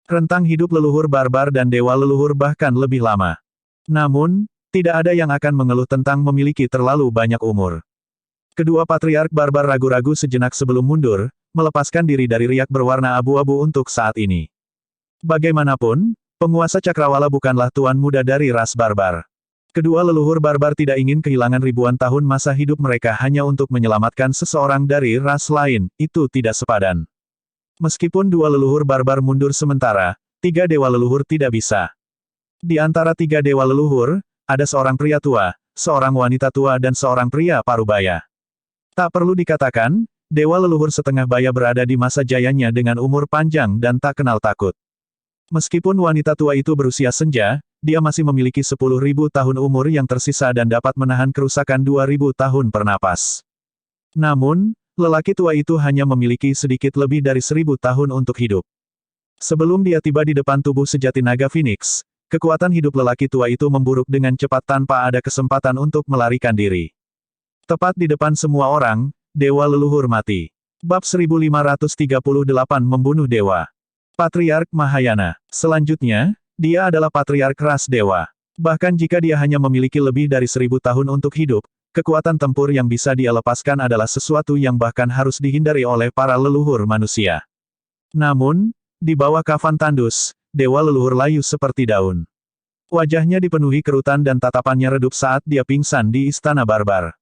Rentang hidup leluhur barbar dan dewa leluhur bahkan lebih lama. Namun, tidak ada yang akan mengeluh tentang memiliki terlalu banyak umur. Kedua patriark barbar ragu-ragu sejenak sebelum mundur, melepaskan diri dari riak berwarna abu-abu untuk saat ini. Bagaimanapun, penguasa Cakrawala bukanlah tuan muda dari ras barbar. Kedua leluhur barbar tidak ingin kehilangan ribuan tahun masa hidup mereka hanya untuk menyelamatkan seseorang dari ras lain, itu tidak sepadan. Meskipun dua leluhur barbar mundur sementara, tiga dewa leluhur tidak bisa. Di antara tiga dewa leluhur, ada seorang pria tua, seorang wanita tua dan seorang pria parubaya. Tak perlu dikatakan, dewa leluhur setengah baya berada di masa jayanya dengan umur panjang dan tak kenal takut. Meskipun wanita tua itu berusia senja, dia masih memiliki 10.000 tahun umur yang tersisa dan dapat menahan kerusakan 2.000 tahun per napas. Namun, lelaki tua itu hanya memiliki sedikit lebih dari 1.000 tahun untuk hidup. Sebelum dia tiba di depan tubuh sejati naga Phoenix, kekuatan hidup lelaki tua itu memburuk dengan cepat tanpa ada kesempatan untuk melarikan diri. Tepat di depan semua orang, dewa leluhur mati. Bab 1538 Membunuh Dewa. Patriark Mahayana. Selanjutnya, dia adalah patriark ras dewa. Bahkan jika dia hanya memiliki lebih dari 1.000 tahun untuk hidup, kekuatan tempur yang bisa dia lepaskan adalah sesuatu yang bahkan harus dihindari oleh para leluhur manusia. Namun, di bawah kafan tandus, dewa leluhur layu seperti daun. Wajahnya dipenuhi kerutan dan tatapannya redup saat dia pingsan di istana barbar.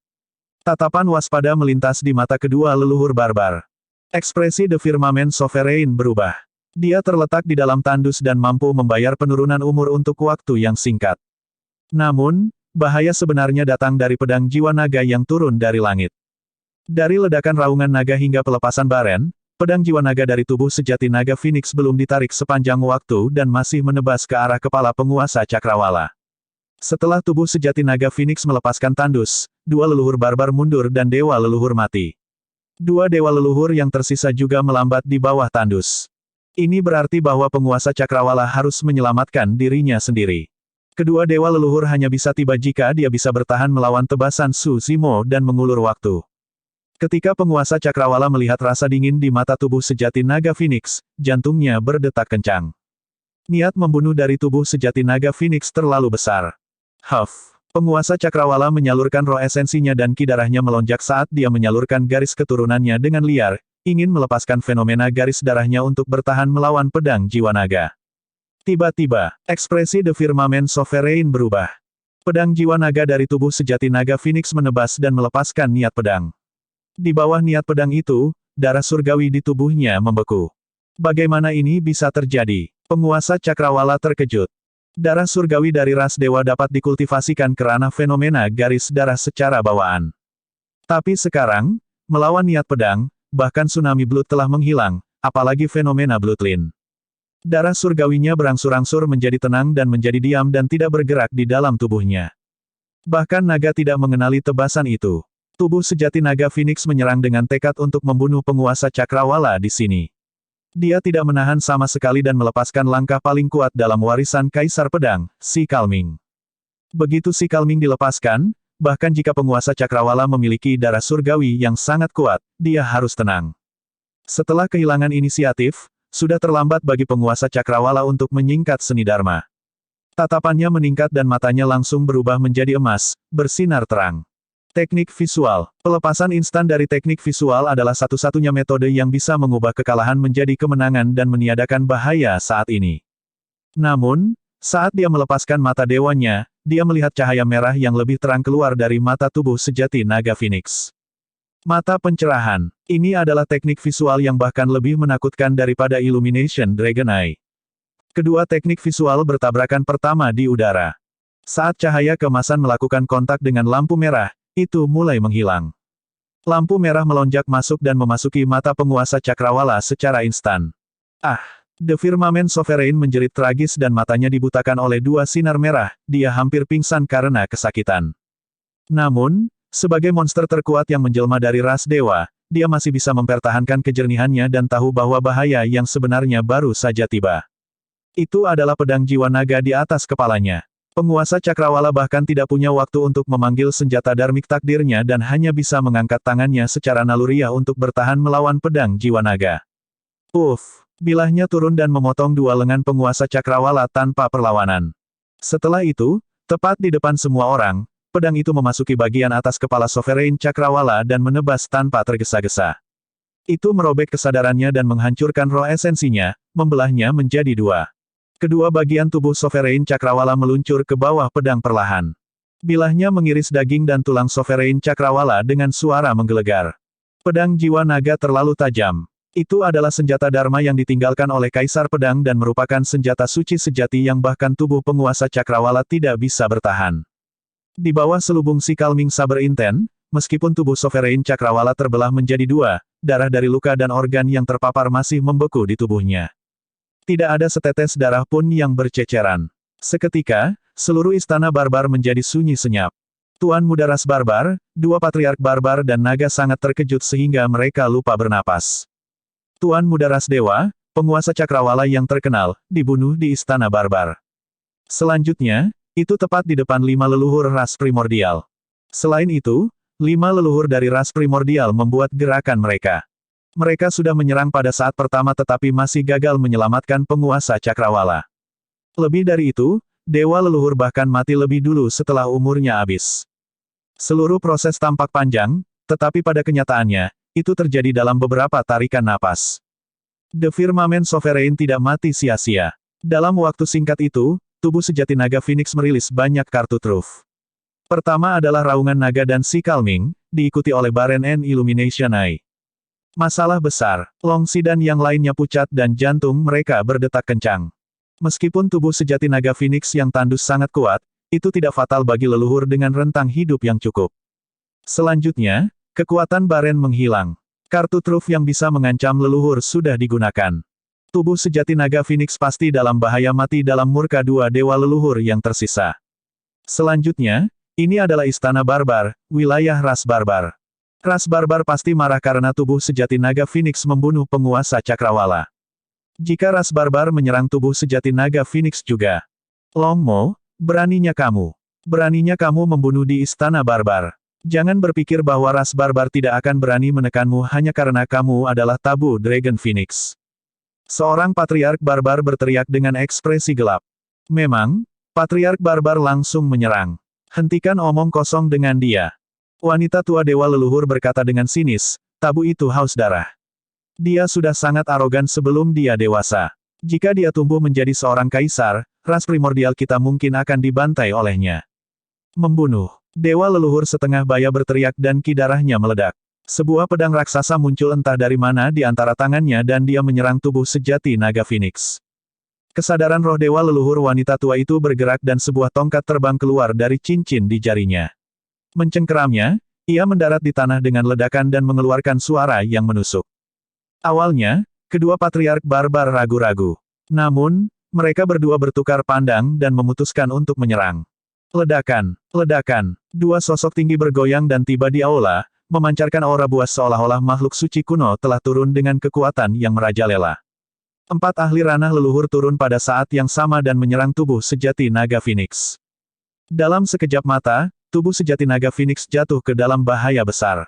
Tatapan waspada melintas di mata kedua leluhur barbar. Ekspresi The Firmament Sovereign berubah. Dia terletak di dalam tandus dan mampu membayar penurunan umur untuk waktu yang singkat. Namun, bahaya sebenarnya datang dari pedang jiwa naga yang turun dari langit. Dari ledakan raungan naga hingga pelepasan baren, Pedang jiwa naga dari tubuh sejati naga Phoenix belum ditarik sepanjang waktu dan masih menebas ke arah kepala penguasa cakrawala. Setelah tubuh sejati naga Phoenix melepaskan tandus, dua leluhur barbar mundur dan dewa leluhur mati. Dua dewa leluhur yang tersisa juga melambat di bawah tandus. Ini berarti bahwa penguasa cakrawala harus menyelamatkan dirinya sendiri. Kedua dewa leluhur hanya bisa tiba jika dia bisa bertahan melawan tebasan Su Zimo dan mengulur waktu. Ketika penguasa cakrawala melihat rasa dingin di mata tubuh sejati naga Phoenix, jantungnya berdetak kencang. Niat membunuh dari tubuh sejati naga Phoenix terlalu besar. Penguasa cakrawala menyalurkan roh esensinya dan ki darahnya melonjak saat dia menyalurkan garis keturunannya dengan liar, ingin melepaskan fenomena garis darahnya untuk bertahan melawan pedang jiwa naga. Tiba-tiba, ekspresi The Firmament Sovereign berubah. Pedang jiwa naga dari tubuh sejati naga Phoenix menebas dan melepaskan niat pedang. Di bawah niat pedang itu, darah surgawi di tubuhnya membeku. Bagaimana ini bisa terjadi? Penguasa cakrawala terkejut. Darah surgawi dari ras dewa dapat dikultivasikan ke ranah fenomena garis darah secara bawaan. Tapi sekarang, melawan niat pedang, bahkan tsunami blood telah menghilang, apalagi fenomena bloodline. Darah surgawinya berangsur-angsur menjadi tenang dan menjadi diam dan tidak bergerak di dalam tubuhnya. Bahkan naga tidak mengenali tebasan itu. Tubuh sejati naga Phoenix menyerang dengan tekad untuk membunuh penguasa cakrawala di sini. Dia tidak menahan sama sekali dan melepaskan langkah paling kuat dalam warisan Kaisar Pedang, Si Kalming. Begitu Si Kalming dilepaskan, bahkan jika penguasa cakrawala memiliki darah surgawi yang sangat kuat, dia harus tenang. Setelah kehilangan inisiatif, sudah terlambat bagi penguasa cakrawala untuk menyingkat seni dharma. Tatapannya meningkat dan matanya langsung berubah menjadi emas, bersinar terang. Teknik visual. Pelepasan instan dari teknik visual adalah satu-satunya metode yang bisa mengubah kekalahan menjadi kemenangan dan meniadakan bahaya saat ini. Namun, saat dia melepaskan mata dewanya, dia melihat cahaya merah yang lebih terang keluar dari mata tubuh sejati naga Phoenix. Mata pencerahan. Ini adalah teknik visual yang bahkan lebih menakutkan daripada Illumination Dragon Eye. Kedua teknik visual bertabrakan pertama di udara. Saat cahaya keemasan melakukan kontak dengan lampu merah, itu mulai menghilang. Lampu merah melonjak masuk dan memasuki mata penguasa cakrawala secara instan. The Firmament Sovereign menjerit tragis dan matanya dibutakan oleh dua sinar merah, dia hampir pingsan karena kesakitan. Namun, sebagai monster terkuat yang menjelma dari ras dewa, dia masih bisa mempertahankan kejernihannya dan tahu bahwa bahaya yang sebenarnya baru saja tiba. Itu adalah pedang jiwa naga di atas kepalanya. Penguasa cakrawala bahkan tidak punya waktu untuk memanggil senjata darmik takdirnya dan hanya bisa mengangkat tangannya secara naluriah untuk bertahan melawan pedang jiwa naga. Bilahnya turun dan memotong dua lengan penguasa cakrawala tanpa perlawanan. Setelah itu, tepat di depan semua orang, pedang itu memasuki bagian atas kepala Sovereign cakrawala dan menebas tanpa tergesa-gesa. Itu merobek kesadarannya dan menghancurkan roh esensinya, membelahnya menjadi dua. Kedua bagian tubuh Sovereign cakrawala meluncur ke bawah pedang perlahan. Bilahnya mengiris daging dan tulang Sovereign cakrawala dengan suara menggelegar. Pedang jiwa naga terlalu tajam. Itu adalah senjata dharma yang ditinggalkan oleh Kaisar Pedang dan merupakan senjata suci sejati yang bahkan tubuh penguasa cakrawala tidak bisa bertahan. Di bawah selubung Si Kalming Saber Inten, meskipun tubuh Sovereign cakrawala terbelah menjadi dua, darah dari luka dan organ yang terpapar masih membeku di tubuhnya. Tidak ada setetes darah pun yang berceceran. Seketika, seluruh istana barbar menjadi sunyi senyap. Tuan muda ras barbar, dua patriark barbar dan naga sangat terkejut sehingga mereka lupa bernapas. Tuan muda ras dewa, penguasa cakrawala yang terkenal, dibunuh di istana barbar. Selanjutnya, itu tepat di depan 5 leluhur ras primordial. Selain itu, 5 leluhur dari ras primordial membuat gerakan mereka. Mereka sudah menyerang pada saat pertama tetapi masih gagal menyelamatkan penguasa cakrawala. Lebih dari itu, dewa leluhur bahkan mati lebih dulu setelah umurnya habis. Seluruh proses tampak panjang, tetapi pada kenyataannya, itu terjadi dalam beberapa tarikan napas. The Firmament Sovereign tidak mati sia-sia. Dalam waktu singkat itu, tubuh sejati naga Phoenix merilis banyak kartu truf. Pertama adalah Raungan Naga dan Si Kalming, diikuti oleh Baren and Illumination Eye. Masalah besar, Longxi dan yang lainnya pucat dan jantung mereka berdetak kencang. Meskipun tubuh sejati naga Phoenix yang tandus sangat kuat, itu tidak fatal bagi leluhur dengan rentang hidup yang cukup. Selanjutnya, kekuatan Baren menghilang. Kartu truf yang bisa mengancam leluhur sudah digunakan. Tubuh sejati naga Phoenix pasti dalam bahaya mati dalam murka dua dewa leluhur yang tersisa. Selanjutnya, ini adalah istana barbar, wilayah ras barbar. Ras barbar pasti marah karena tubuh sejati naga Phoenix membunuh penguasa Cakrawala. Jika ras barbar menyerang tubuh sejati naga Phoenix juga. Long Mo, beraninya kamu membunuh di istana barbar. Jangan berpikir bahwa ras barbar tidak akan berani menekanmu hanya karena kamu adalah tabu Dragon Phoenix. Seorang patriark barbar berteriak dengan ekspresi gelap. Memang, patriark barbar langsung menyerang. Hentikan omong kosong dengan dia. Wanita tua dewa leluhur berkata dengan sinis, tabu itu haus darah. Dia sudah sangat arogan sebelum dia dewasa. Jika dia tumbuh menjadi seorang kaisar, ras primordial kita mungkin akan dibantai olehnya. Membunuh. Dewa leluhur setengah baya berteriak dan ki darahnya meledak. Sebuah pedang raksasa muncul entah dari mana di antara tangannya dan dia menyerang tubuh sejati naga Phoenix. Kesadaran roh dewa leluhur wanita tua itu bergerak dan sebuah tongkat terbang keluar dari cincin di jarinya. Mencengkeramnya, ia mendarat di tanah dengan ledakan dan mengeluarkan suara yang menusuk. Awalnya, kedua patriark barbar ragu-ragu. Namun, mereka berdua bertukar pandang dan memutuskan untuk menyerang. Ledakan. Dua sosok tinggi bergoyang dan tiba di aula, memancarkan aura buas seolah-olah makhluk suci kuno telah turun dengan kekuatan yang merajalela. 4 ahli ranah leluhur turun pada saat yang sama dan menyerang tubuh sejati naga Phoenix. Dalam sekejap mata, tubuh sejati naga Phoenix jatuh ke dalam bahaya besar.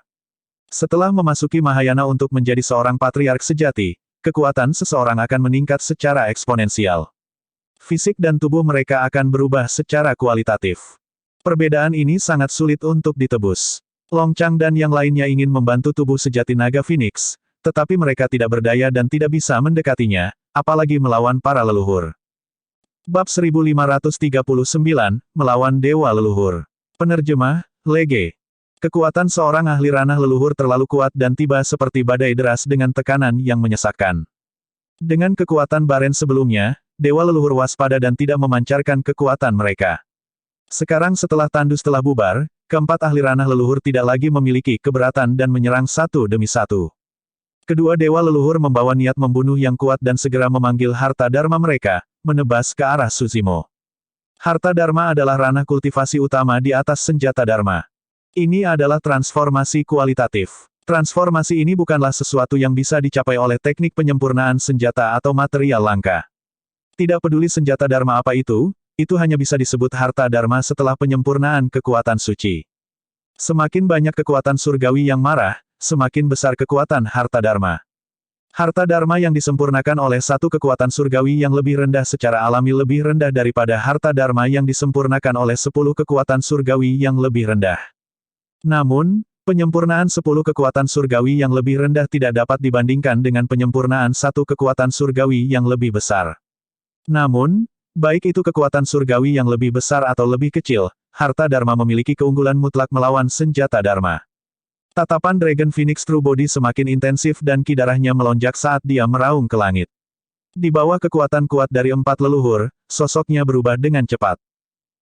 Setelah memasuki Mahayana untuk menjadi seorang patriark sejati, kekuatan seseorang akan meningkat secara eksponensial. Fisik dan tubuh mereka akan berubah secara kualitatif. Perbedaan ini sangat sulit untuk ditebus. Long Chang dan yang lainnya ingin membantu tubuh sejati naga Phoenix, tetapi mereka tidak berdaya dan tidak bisa mendekatinya, apalagi melawan para leluhur. Bab 1539, Melawan Dewa Leluhur. Penerjemah, Lege. Kekuatan seorang ahli ranah leluhur terlalu kuat dan tiba seperti badai deras dengan tekanan yang menyesakkan. Dengan kekuatan Baren sebelumnya, dewa leluhur waspada dan tidak memancarkan kekuatan mereka. Sekarang setelah tandus telah bubar, keempat ahli ranah leluhur tidak lagi memiliki keberatan dan menyerang satu demi satu. Kedua dewa leluhur membawa niat membunuh yang kuat dan segera memanggil harta dharma mereka, menebas ke arah Suzimo. Harta dharma adalah ranah kultivasi utama di atas senjata dharma. Ini adalah transformasi kualitatif. Transformasi ini bukanlah sesuatu yang bisa dicapai oleh teknik penyempurnaan senjata atau material langka. Tidak peduli senjata dharma apa itu hanya bisa disebut harta dharma setelah penyempurnaan kekuatan suci. Semakin banyak kekuatan surgawi yang marah, semakin besar kekuatan harta dharma. Harta dharma yang disempurnakan oleh satu kekuatan surgawi yang lebih rendah secara alami lebih rendah daripada harta dharma yang disempurnakan oleh 10 kekuatan surgawi yang lebih rendah. Namun, penyempurnaan 10 kekuatan surgawi yang lebih rendah tidak dapat dibandingkan dengan penyempurnaan satu kekuatan surgawi yang lebih besar. Namun, baik itu kekuatan surgawi yang lebih besar atau lebih kecil, harta dharma memiliki keunggulan mutlak melawan senjata dharma. Tatapan Dragon Phoenix True Body semakin intensif dan ki darahnya melonjak saat dia meraung ke langit. Di bawah kekuatan kuat dari 4 leluhur, sosoknya berubah dengan cepat.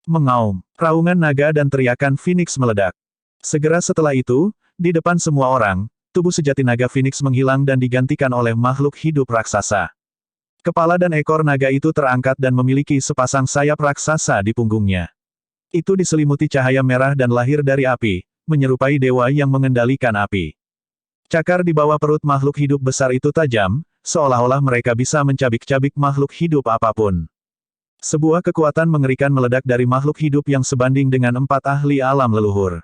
Mengaum, raungan naga dan teriakan Phoenix meledak. Segera setelah itu, di depan semua orang, tubuh sejati naga Phoenix menghilang dan digantikan oleh makhluk hidup raksasa. Kepala dan ekor naga itu terangkat dan memiliki sepasang sayap raksasa di punggungnya. Itu diselimuti cahaya merah dan lahir dari api, menyerupai dewa yang mengendalikan api. Cakar di bawah perut makhluk hidup besar itu tajam, seolah-olah mereka bisa mencabik-cabik makhluk hidup apapun. Sebuah kekuatan mengerikan meledak dari makhluk hidup yang sebanding dengan 4 ahli alam leluhur.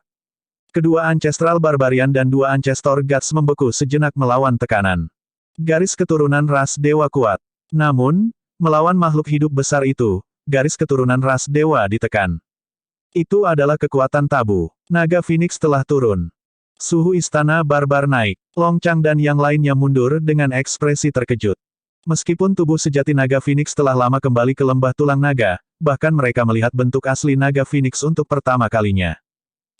Kedua Ancestral Barbarian dan 2 Ancestor Gods membeku sejenak melawan tekanan. Garis keturunan ras dewa kuat. Namun, melawan makhluk hidup besar itu, garis keturunan ras dewa ditekan. Itu adalah kekuatan tabu. Naga Phoenix telah turun. Suhu istana barbar naik. Long Chang dan yang lainnya mundur dengan ekspresi terkejut. Meskipun tubuh sejati naga Phoenix telah lama kembali ke lembah tulang naga, bahkan mereka melihat bentuk asli naga Phoenix untuk pertama kalinya.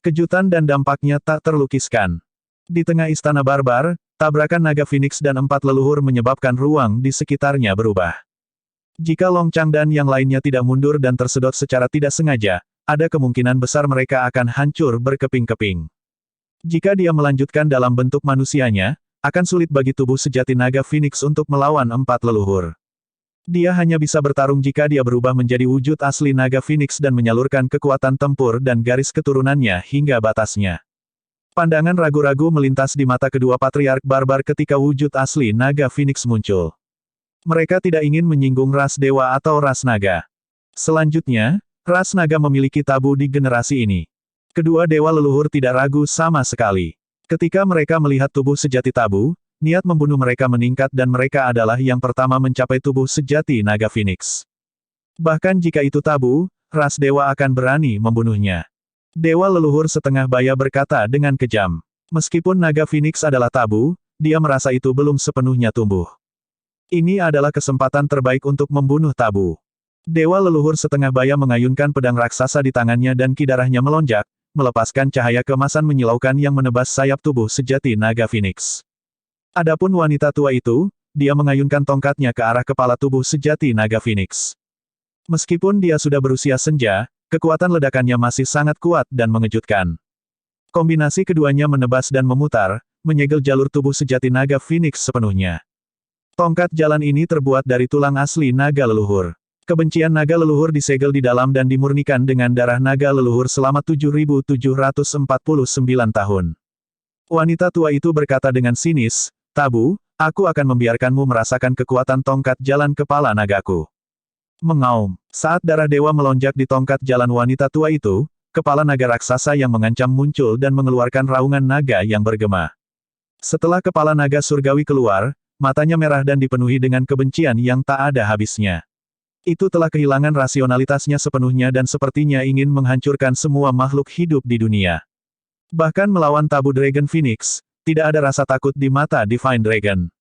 Kejutan dan dampaknya tak terlukiskan. Di tengah istana barbar, tabrakan naga Phoenix dan 4 leluhur menyebabkan ruang di sekitarnya berubah. Jika Long Chang dan yang lainnya tidak mundur dan tersedot secara tidak sengaja, ada kemungkinan besar mereka akan hancur berkeping-keping. Jika dia melanjutkan dalam bentuk manusianya, akan sulit bagi tubuh sejati naga Phoenix untuk melawan empat leluhur. Dia hanya bisa bertarung jika dia berubah menjadi wujud asli naga Phoenix dan menyalurkan kekuatan tempur dan garis keturunannya hingga batasnya. Pandangan ragu-ragu melintas di mata kedua patriark barbar ketika wujud asli naga Phoenix muncul. Mereka tidak ingin menyinggung ras dewa atau ras naga. Selanjutnya, ras naga memiliki tabu di generasi ini. Kedua dewa leluhur tidak ragu sama sekali. Ketika mereka melihat tubuh sejati tabu, niat membunuh mereka meningkat dan mereka adalah yang pertama mencapai tubuh sejati naga Phoenix. Bahkan jika itu tabu, ras dewa akan berani membunuhnya. Dewa leluhur setengah baya berkata dengan kejam. Meskipun naga Phoenix adalah tabu, dia merasa itu belum sepenuhnya tumbuh. Ini adalah kesempatan terbaik untuk membunuh tabu. Dewa leluhur setengah baya mengayunkan pedang raksasa di tangannya dan kidarahnya melonjak, melepaskan cahaya keemasan menyilaukan yang menebas sayap tubuh sejati naga Phoenix. Adapun wanita tua itu, dia mengayunkan tongkatnya ke arah kepala tubuh sejati naga Phoenix. Meskipun dia sudah berusia senja, kekuatan ledakannya masih sangat kuat dan mengejutkan. Kombinasi keduanya menebas dan memutar, menyegel jalur tubuh sejati naga Phoenix sepenuhnya. Tongkat jalan ini terbuat dari tulang asli naga leluhur. Kebencian naga leluhur disegel di dalam dan dimurnikan dengan darah naga leluhur selama 7.749 tahun. Wanita tua itu berkata dengan sinis, "Tabu, aku akan membiarkanmu merasakan kekuatan tongkat jalan kepala nagaku." Mengaum. Saat darah dewa melonjak di tongkat jalan wanita tua itu, kepala naga raksasa yang mengancam muncul dan mengeluarkan raungan naga yang bergema. Setelah kepala naga surgawi keluar, matanya merah dan dipenuhi dengan kebencian yang tak ada habisnya. Itu telah kehilangan rasionalitasnya sepenuhnya dan sepertinya ingin menghancurkan semua makhluk hidup di dunia. Bahkan melawan tabu Dragon Phoenix, tidak ada rasa takut di mata Divine Dragon.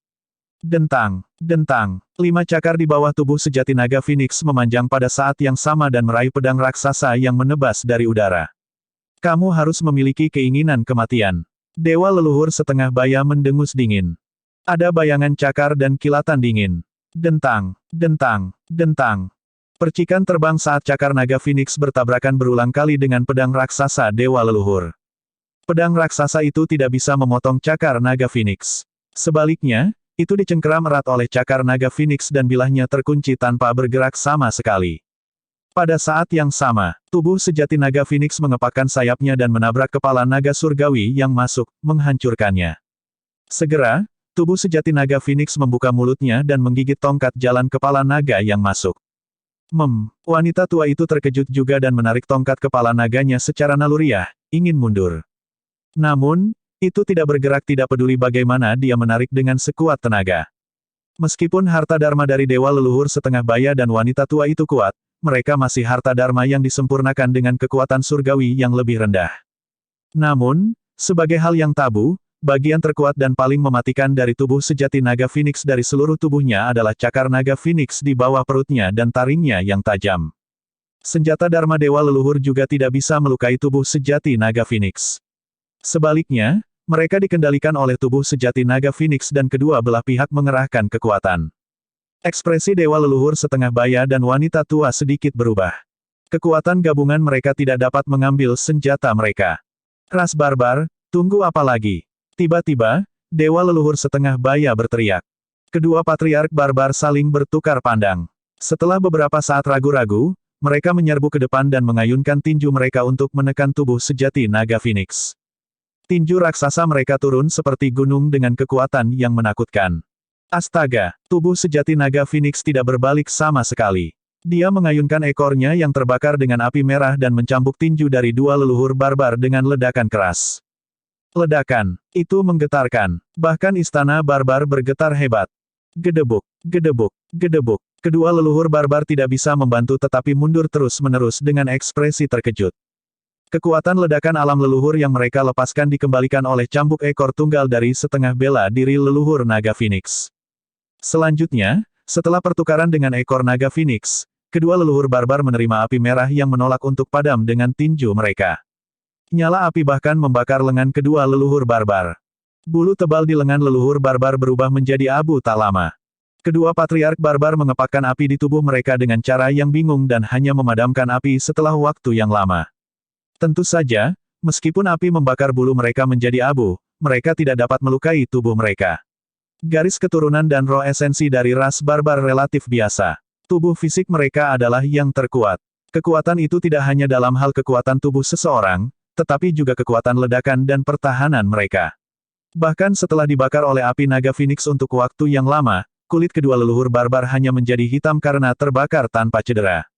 Dentang, dentang, 5 cakar di bawah tubuh sejati naga Phoenix memanjang pada saat yang sama dan meraih pedang raksasa yang menebas dari udara. Kamu harus memiliki keinginan kematian. Dewa leluhur setengah baya mendengus dingin. Ada bayangan cakar dan kilatan dingin. Dentang, dentang, dentang. Percikan terbang saat cakar naga Phoenix bertabrakan berulang kali dengan pedang raksasa dewa leluhur. Pedang raksasa itu tidak bisa memotong cakar naga Phoenix. Sebaliknya, itu dicengkeram erat oleh cakar naga Phoenix dan bilahnya terkunci tanpa bergerak sama sekali. Pada saat yang sama, tubuh sejati naga Phoenix mengepakkan sayapnya dan menabrak kepala naga surgawi yang masuk, menghancurkannya. Segera, tubuh sejati naga Phoenix membuka mulutnya dan menggigit tongkat jalan kepala naga yang masuk. Wanita tua itu terkejut juga dan menarik tongkat kepala naganya secara naluriah, ingin mundur. Namun, itu tidak bergerak tidak peduli bagaimana dia menarik dengan sekuat tenaga. Meskipun harta dharma dari dewa leluhur setengah baya dan wanita tua itu kuat, mereka masih harta dharma yang disempurnakan dengan kekuatan surgawi yang lebih rendah. Namun, sebagai hal yang tabu, bagian terkuat dan paling mematikan dari tubuh sejati naga Phoenix dari seluruh tubuhnya adalah cakar naga Phoenix di bawah perutnya dan taringnya yang tajam. Senjata dharma dewa leluhur juga tidak bisa melukai tubuh sejati naga Phoenix. Sebaliknya, mereka dikendalikan oleh tubuh sejati naga Phoenix dan kedua belah pihak mengerahkan kekuatan. Ekspresi dewa leluhur setengah baya dan wanita tua sedikit berubah. Kekuatan gabungan mereka tidak dapat mengambil senjata mereka. Ras barbar, tunggu apa lagi? Tiba-tiba, dewa leluhur setengah baya berteriak. Kedua patriark barbar saling bertukar pandang. Setelah beberapa saat ragu-ragu, mereka menyerbu ke depan dan mengayunkan tinju mereka untuk menekan tubuh sejati naga Phoenix. Tinju raksasa mereka turun seperti gunung dengan kekuatan yang menakutkan. Astaga, tubuh sejati naga Phoenix tidak berbalik sama sekali. Dia mengayunkan ekornya yang terbakar dengan api merah dan mencambuk tinju dari dua leluhur barbar dengan ledakan keras. Ledakan itu menggetarkan. Bahkan istana barbar bergetar hebat. Gedebuk, gedebuk, gedebuk. Kedua leluhur barbar tidak bisa membantu tetapi mundur terus-menerus dengan ekspresi terkejut. Kekuatan ledakan alam leluhur yang mereka lepaskan dikembalikan oleh cambuk ekor tunggal dari setengah bela diri leluhur naga Phoenix. Selanjutnya, setelah pertukaran dengan ekor naga Phoenix, kedua leluhur barbar menerima api merah yang menolak untuk padam dengan tinju mereka. Nyala api bahkan membakar lengan kedua leluhur barbar. Bulu tebal di lengan leluhur barbar berubah menjadi abu tak lama. Kedua patriark barbar mengepakkan api di tubuh mereka dengan cara yang bingung dan hanya memadamkan api setelah waktu yang lama. Tentu saja, meskipun api membakar bulu mereka menjadi abu, mereka tidak dapat melukai tubuh mereka. Garis keturunan dan roh esensi dari ras barbar relatif biasa. Tubuh fisik mereka adalah yang terkuat. Kekuatan itu tidak hanya dalam hal kekuatan tubuh seseorang, tetapi juga kekuatan ledakan dan pertahanan mereka. Bahkan setelah dibakar oleh api naga Phoenix untuk waktu yang lama, kulit kedua leluhur barbar hanya menjadi hitam karena terbakar tanpa cedera.